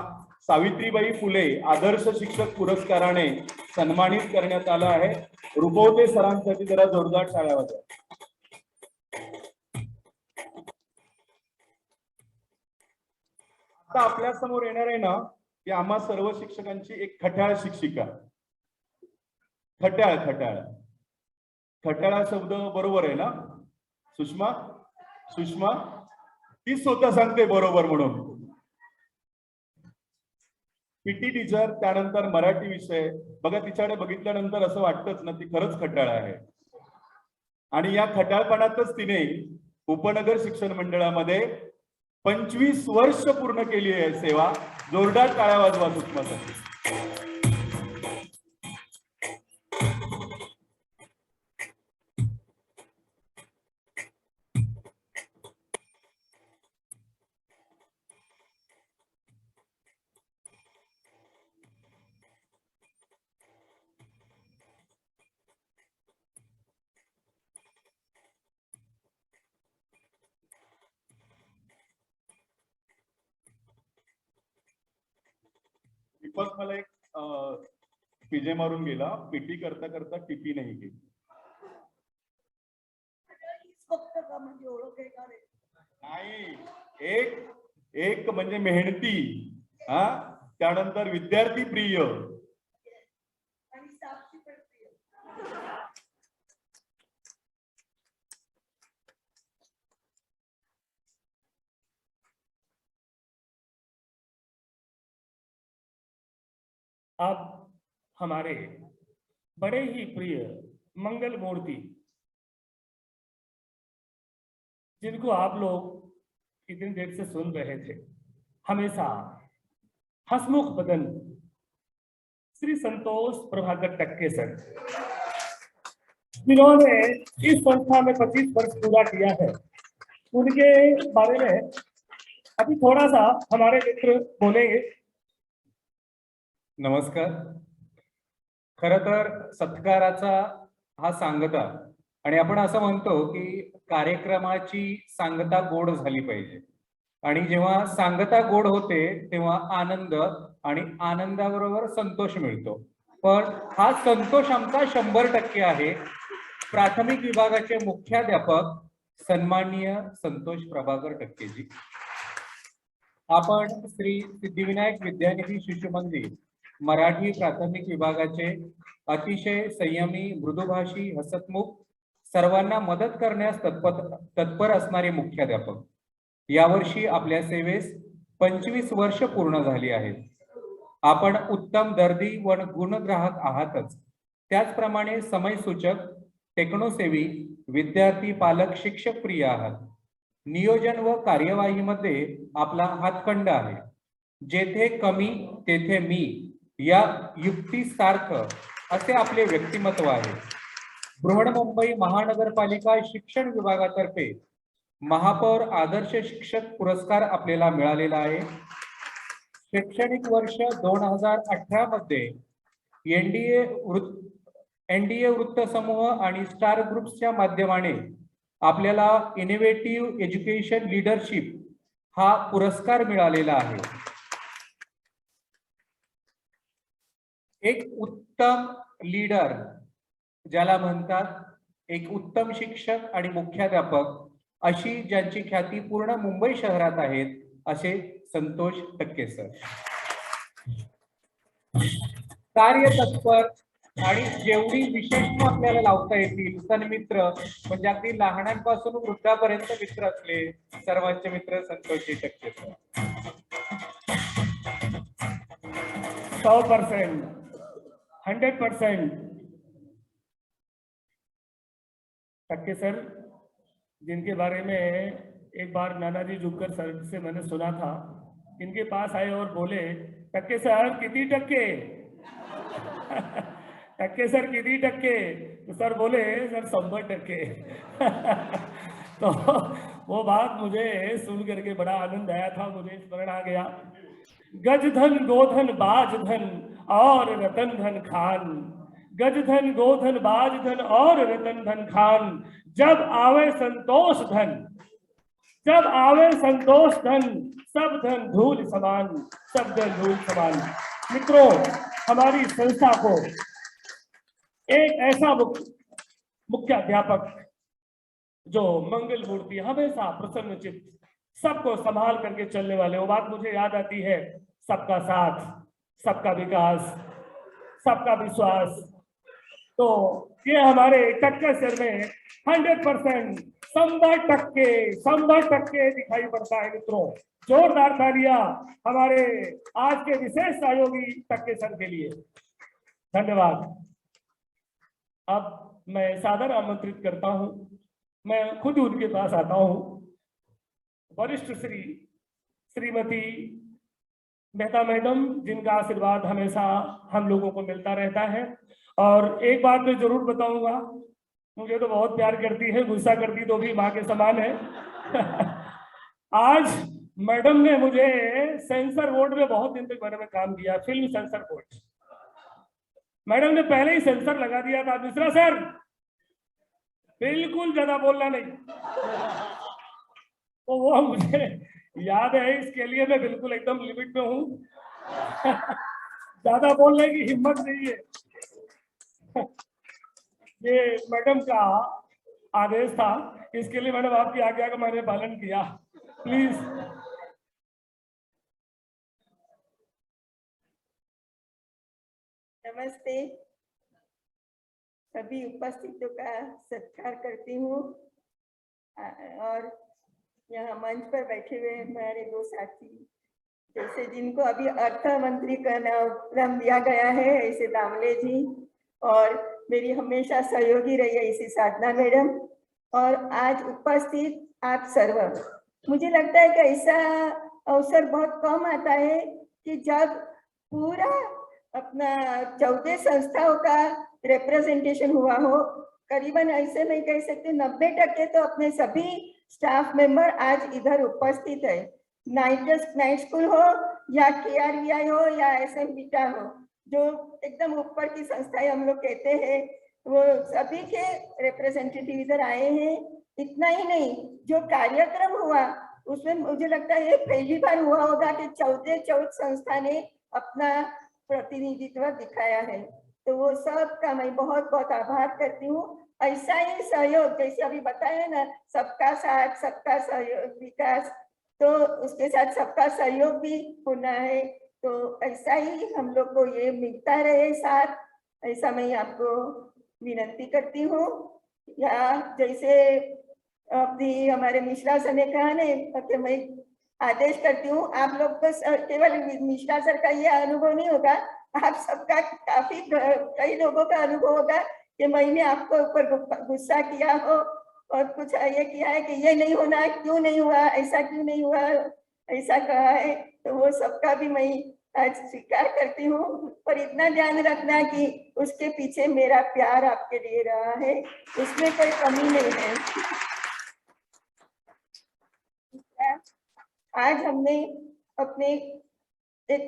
सावित्रीबाई फुले आदर्श शिक्षक पुरस्काराने सन्मानित करण्यात आलं आहे. रूपवते सरांसाठी जरा जोरदार टाळ्या वाजवा. आता आपल्या समोर येणार आहे ना, की आम्हा सर्व शिक्षकांची एक खट्याळ शिक्षिका. खट्याळ खट्याळ खट्याळ हा शब्द बरोबर आहे ना सुषमा? सुषमा ती स्वतः सांगते बरोबर म्हणून. पीटी टीचर, त्यानंतर मराठी विषय. बघा, तिच्याकडे बघितल्यानंतर असं वाटतंच ना ती खरंच खट्याळ आहे. आणि या खट्याळपणातच तिने उपनगर शिक्षण मंडळामध्ये 25 वर्ष पूर्ण केली आहे सेवा. जोरदार टाळ्या वाजवा सुषमासाठी. दीपक मला एक पीजे मारून गेला. पीटी करता करता टीपी नाही गेली. फक्त का म्हणजे ओळख आहे का रे? नाही, एक म्हणजे मेहनती, हा, त्यानंतर विद्यार्थी प्रिय आणि साक्षी पण प्रिय. अब हमारे बड़े ही प्रिय मंगल मूर्ति, जिनको आप लोग इतनी देर से सुन रहे थे, हमेशा हसमुख बदन, श्री संतोष प्रभाकर टक्के सर, जिन्होंने इस संस्था में 25 वर्ष पूरा किया है, उनके बारे में अभी थोड़ा सा हमारे मित्र बोलेंगे. नमस्कार. खर तर सत्काराचा हा सांगता, आणि आपण असं म्हणतो की कार्यक्रमाची सांगता गोड झाली पाहिजे. आणि जेव्हा सांगता गोड होते तेव्हा आनंद, आणि आनंदाबरोबर संतोष मिळतो. पण हा संतोष आमचा 100% आहे. प्राथमिक विभागाचे मुख्याध्यापक सन्माननीय संतोष प्रभाकर टक्केजी, आपण श्री सिद्धिविनायक विद्यानिधी शिशु मंदिर मराठी प्राथमिक विभागाचे अतिशय संयमी, मृदुभाषी, हसतमुख, सर्वांना मदत करण्यास तत्पर असणारे मुख्याध्यापक. यावर्षी आपल्या सेवेस 25 वर्ष पूर्ण झाली आहेत. आपण उत्तम दर्दी व गुणग्राहक आहातच. त्याचप्रमाणे समयसूचक, टेक्नोसेवी, विद्यार्थी, पालक, शिक्षक प्रिय आहात. नियोजन व कार्यवाहीमध्ये आपला हातखंड आहे. जेथे कमी तेथे मी या युक्तीसार्थ असे आपले व्यक्तिमत्व आहे. बृहन्मुंबई महानगरपालिका शिक्षण विभागातर्फे महापौर आदर्श शिक्षक पुरस्कार आपल्याला मिळालेला आहे. शैक्षणिक वर्ष 2018 मध्ये एनडीए वृत्तसमूह आणि स्टार ग्रुप्सच्या माध्यमाने आपल्याला इनोव्हेटिव्ह एज्युकेशन लीडरशिप हा पुरस्कार मिळालेला आहे. एक उत्तम लीडर ज्याला म्हणतात, एक उत्तम शिक्षक आणि मुख्याध्यापक अशी ज्यांची ख्याती पूर्ण मुंबई शहरात आहेत असे संतोष टक्के सर. कार्यतत्पर आणि जेवढी विशेषण आपल्याला लावता येतील सन्मित्र म्हणजे अगदी लहानांपासून वृद्धापर्यंत मित्र असले सर्वांचे मित्र संतोषजी टक्के सर. 100%, 100%. टक्के सर, जिनके बारे में एक बार नानाजी जुगकर सर से मैंने सुना था, इनके पास आए और बोले, टक्के सर कितनी टक्के टक्के सर कितनी टक्के, तो सर बोले सर 100%. तो वो बात मुझे सुन करके बड़ा आनंद आया था, मुझे स्मरण आ गया. गज धन गोधन बाज धन और रतन धन खान, गज धन गोधन बाज धन और रतन धन खान, जब आवे संतोष धन, जब आवे संतोष धन, सब धन धूल समान, सब धन धूल समान. मित्रों, हमारी संस्था को एक ऐसा मुख्य अध्यापक जो मंगल मूर्ति, हमेशा प्रसन्न चित्त, सबको संभाल करके चलने वाले, वो बात मुझे याद आती है, सबका साथ, सबका विकास, सबका विश्वास. तो ये हमारे टक्के सर में 100%, 100% दिखाई पड़ता है. मित्रों, जोरदार तालियां हमारे आज के विशेष सहयोगी टक्के सर के लिए. धन्यवाद. अब मैं सादर आमंत्रित करता हूं, मैं खुद उनके पास आता हूं, वरिष्ठ श्रीमती मेहता मैडम, जिनका आशीर्वाद हमेशा हम लोगों को मिलता रहता है. और एक बात मैं जरूर बताऊंगा, मुझे तो बहुत प्यार करती है, गुस्सा करती तो भी माँ के समान है. आज मैडम ने मुझे सेंसर बोर्ड में बहुत दिन तक मैंने में काम किया, फिल्म सेंसर बोर्ड. मैडम ने पहले ही सेंसर लगा दिया था, मिश्रा सर बिल्कुल ज्यादा बोलना नहीं. तो वो मुझे याद है, इसके लिए मैं बिल्कुल एकदम लिमिट में हूँ. ज्यादा बोलने की हिम्मत नहीं है. ये मैडम का आदेश था, इसके लिए मैडम आपकी आज्ञा का मैंने पालन किया. प्लीज. नमस्ते. सभी उपस्थितों का सत्कार करती हूँ और यहाँ मंच पर बैठे हुए हमारे दो साथी, जैसे जिनको अभी अर्थ मंत्री का नाम दिया गया है, ऐसे दामले जी, और मेरी हमेशा सहयोगी रही है इसी साधना मैडम, और आज उपस्थित आप सर्व. मुझे लगता है कि ऐसा अवसर बहुत कम आता है कि जब पूरा अपना 14 संस्थाओं का रिप्रेजेंटेशन हुआ हो. करीबन ऐसे नहीं कह सकते 90% तो अपने सभी स्टाफ मेंबर आज इधर उपस्थित है. नाइट स्कूल हो या KRVI हो या SM बीटा हो, जो एकदम ऊपर की संस्थाएं हम लोग कहते हैं, वो सभी के रिप्रेजेंटेटिव इधर आए हैं. इतना ही नहीं, जो कार्यक्रम हुआ उसमें मुझे लगता है ये पहली बार हुआ होगा कि 14 संस्था ने अपना प्रतिनिधित्व दिखाया है. तो वो सब का मैं बहुत बहुत आभार करती हूँ. ऐसा ही सहयोग, जैसे अभी बताया ना, सबका साथ सबका सहयोग विकास, तो उसके साथ सबका सहयोग भी होना है. तो ऐसा ही हम लोग को ये मिलता रहे साथ, ऐसा मैं आपको विनती करती हूँ. या जैसे अभी हमारे मिश्रा सर ने कहा ना कि मैं आदेश करती हूँ, आप लोग को केवल मिश्रा सर का ये अनुभव नहीं होगा, आप सबका काफी कई लोगों का अनुभव होगा कि मैंने आपको ऊपर गुस्सा किया हो और कुछ ये किया है कि ये नहीं होना, क्यों नहीं हुआ, ऐसा क्यों नहीं हुआ, ऐसा कहा है. तो वो सबका भी मैं आज स्वीकार करती हूँ. पर इतना ध्यान रखना कि उसके पीछे मेरा प्यार आपके लिए रहा है, उसमें कोई कमी नहीं है. आज हमने अपने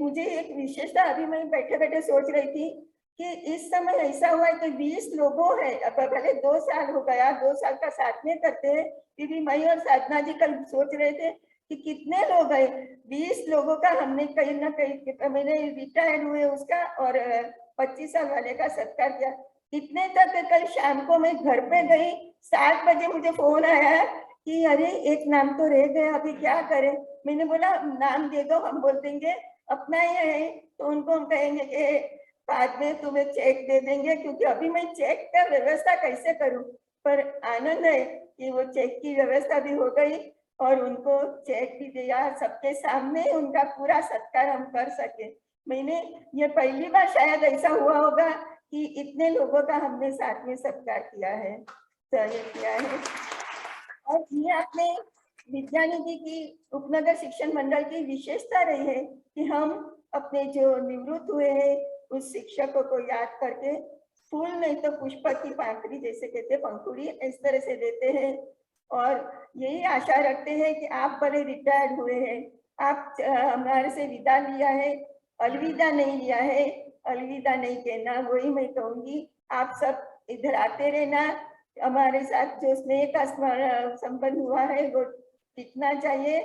मुझे एक विशेषता, अभी मैं बैठे बैठे सोच रही थी कि इस समय ऐसा हुआ है कि 20 लोगों है. अब भले 2 साल हो गया, 2 साल का साथ में करते हैं, क्योंकि मैं और साधना जी कल सोच रहे थे कि कितने लोग है. 20 लोगों का हमने कहीं ना कहीं, मैंने रिटायर्ड हुए उसका और 25 साल वाले का सत्कार किया. इतने तक कल शाम को मैं घर पे गई, 7 बजे मुझे फोन आया कि अरे एक नाम तो रह गया, अभी क्या करें। मैंने बोला नाम दे दो, हम बोल देंगे अपना ही है, तो उनको हम कहेंगे कि बाद में तुम्हें चेक दे देंगे, क्योंकि अभी मैं चेक का व्यवस्था कैसे करूं। पर आनंद है कि वो चेक की व्यवस्था भी हो गई और उनको चेक भी दिया, सबके सामने उनका पूरा सत्कार हम कर सके। मैंने ये पहली बार शायद ऐसा हुआ होगा कि इतने लोगों का हमने साथ में सत्कार किया है, सहयोग किया है। और ये अपने विद्यानिधि की उपनगर शिक्षण मंडल की विशेषता रही है कि हम अपने जो निवृत्त हुए हैं उस शिक्षकों को याद करके फूल नहीं तो पुष्प की पाखड़ी जैसे कहते पंखुड़ी, इस तरह से देते हैं। और यही आशा रखते हैं कि आप बड़े रिटायर्ड हुए हैं, आप हमारे से विदा लिया है, अलविदा नहीं लिया है। अलविदा नहीं कहना, वही मैं कहूंगी। आप सब इधर आते रहना, हमारे साथ जो स्नेह का संबंध हुआ है वो टिकना चाहिए,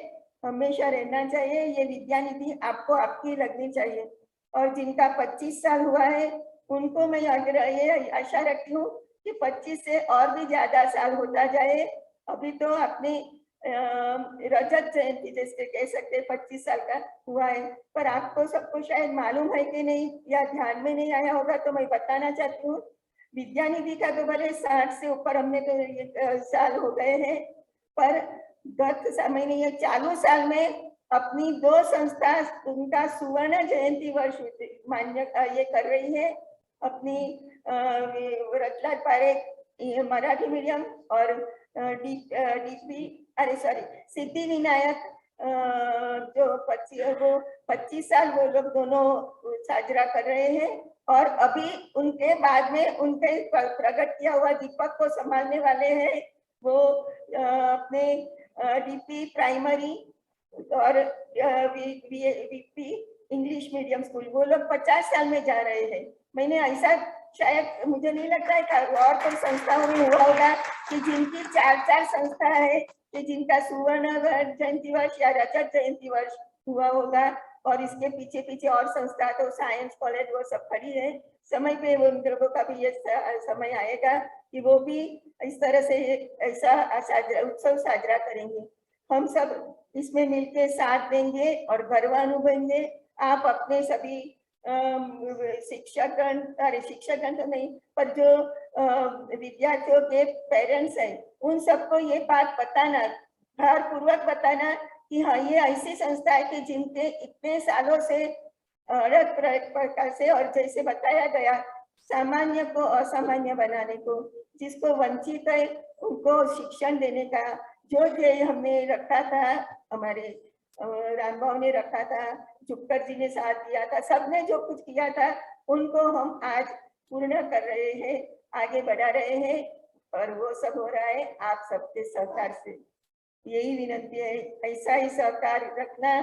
हमेशा रहना चाहिए। ये विद्यानिधि आपको आपकी लगनी चाहिए। और जिनका 25 साल हुआ है उनको मैं ये आशा रखती हूँ कि 25 से और भी ज्यादा साल होता जाए। अभी तो अपनी रजत जयंती जैसे कह सकते 25 साल का हुआ है, पर आपको सबको शायद मालूम है कि नहीं या ध्यान में नहीं आया होगा, तो मैं बताना चाहती हूँ। विद्यानिधि का तो भले 60 से ऊपर हमने तो ये साल हो गए हैं, पर गत समय में ये चालू साल में अपनी 2 संस्था उनका सुवर्ण जयंती वर्ष मान्य ये कर रही है। अपनी रतलाल पारेख मराठी मीडियम और सिद्धि विनायक जो 25 साल वो लोग दोनों साझरा कर रहे हैं। और अभी उनके बाद में उनके प्रकट किया हुआ दीपक को संभालने वाले हैं वो अपने डीपी प्राइमरी और वीपी इंग्लिश मीडियम स्कूल, वो लोग 50 साल में जा रहे हैं। मैंने ऐसा शायद मुझे नहीं लगता है कि और कोई संस्थाओं में हुआ होगा कि जिनकी 4 संस्था है कि जिनका सुवर्ण जयंती वर्ष या रजत जयंती वर्ष हुआ होगा। और इसके पीछे पीछे और संस्था तो साइंस कॉलेज वो सब खड़ी है। समय पे वो उन लोगों का भी ये समय आएगा कि वो भी इस तरह से ऐसा उत्सव साजरा करेंगे। हम सब इसमें मिलके साथ देंगे और गर्व अनुभवेंगे। आप अपने सभी शिक्षकगण तो नहीं, पर जो विद्यार्थियों के पेरेंट्स हैं उन सबको ये बात बताना, भारपूर्वक बताना कि हाँ ये ऐसी संस्था है कि जिनके इतने सालों से अलग प्रकार से और जैसे बताया गया सामान्य को असामान्य बनाने को, जिसको वंचित है उनको शिक्षण देने का जो ध्येय हमने रखा था, हमारे रामभाव ने रखा था, जुक्कर जी ने साथ दिया था, सबने जो कुछ किया था उनको हम आज पूर्ण कर रहे हैं, आगे बढ़ा रहे हैं। और वो सब हो रहा है आप सबके सहकार से। यही विनती है, ऐसा ही सहकार रखना।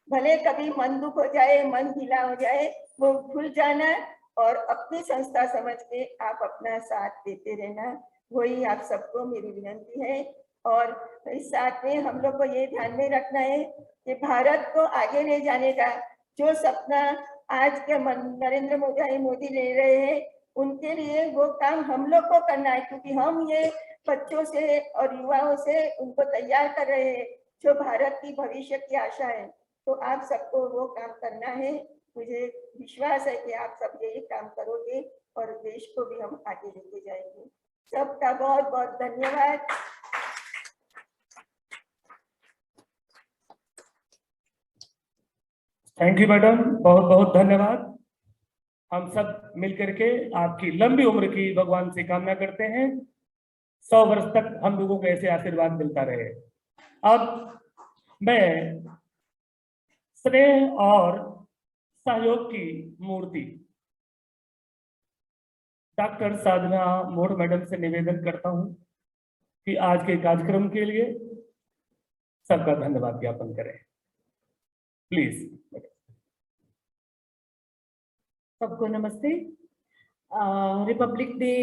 भले कभी मन दुख हो जाए, मन ढीला हो जाए, वो भूल जाना और अपनी संस्था समझ के आप अपना साथ देते रहना, वही आप सबको मेरी विनती है। और इस साथ में हम लोग को ये ध्यान में रखना है कि भारत को आगे ले जाने का जो सपना आज के नरेंद्र मोदी ले रहे हैं, उनके लिए वो काम हम लोग को करना है, क्योंकि हम ये बच्चों से और युवाओं से उनको तैयार कर रहे हैं जो भारत की भविष्य की आशा है। तो आप सबको वो काम करना है। मुझे विश्वास है कि आप सब यही काम करोगे और देश को भी हम आगे लेके जाएंगे। सबका बहुत बहुत धन्यवाद। थैंक यू मैडम, बहुत बहुत धन्यवाद। हम सब मिलकर के आपकी लंबी उम्र की भगवान से कामना करते हैं, 100 वर्ष तक हम लोगों को ऐसे आशीर्वाद मिलता रहे। अब मैं स्नेह और सहयोग की मूर्ति डॉक्टर साधना मोड़ मैडम से निवेदन करता हूं कि आज के कार्यक्रम के लिए सबका धन्यवाद ज्ञापन करें। प्लीज। सबको नमस्ते। Republic Day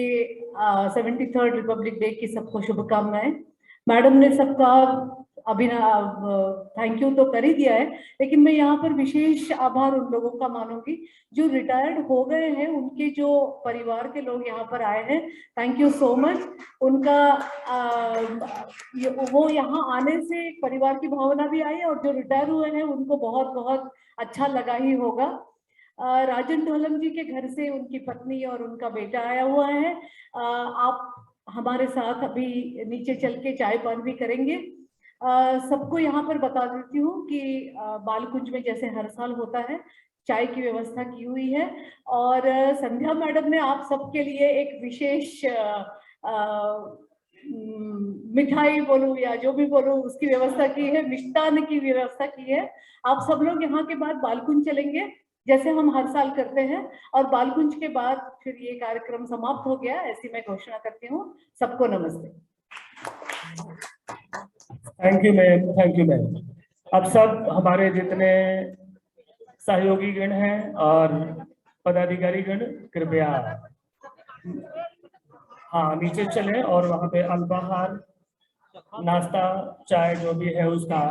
73rd Republic Day की सबको शुभकामनाएं। मैडम ने सबका थैंक यू तो कर ही दिया है, लेकिन मैं यहाँ पर विशेष आभार उन लोगों का मानूंगी जो रिटायर्ड हो गए हैं, उनके जो परिवार के लोग यहाँ पर आए हैं, थैंक यू सो मच। उनका वो यहाँ आने से एक परिवार की भावना भी आई है, और जो रिटायर हुए हैं उनको बहुत बहुत अच्छा लगा ही होगा। राजन ढोलम जी के घर से उनकी पत्नी और उनका बेटा आया हुआ है। आप हमारे साथ अभी नीचे चल के चाय पान भी करेंगे। सबको यहाँ पर बता देती हूँ कि बालकुंज में जैसे हर साल होता है चाय की व्यवस्था की हुई है, और संध्या मैडम ने आप सबके लिए एक विशेष मिठाई बोलूं या जो भी बोलूं उसकी व्यवस्था की है, मिष्टान की व्यवस्था की है। आप सब लोग यहाँ के बाद बालकुंज चलेंगे जैसे हम हर साल करते हैं, और बालकुंज के बाद फिर ये कार्यक्रम समाप्त हो गया, ऐसी मैं घोषणा करती हूँ। सबको नमस्ते। Thank you ma'am, thank you ma'am. अब सब हमारे जितने सहयोगी गण हैं और पदाधिकारी गण कृपया हाँ नीचे चले और वहां पे अल्पाहार, नाश्ता, चाय जो भी है उसका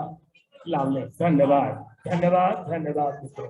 लाभ लें। धन्यवाद, धन्यवाद, धन्यवाद मित्रों।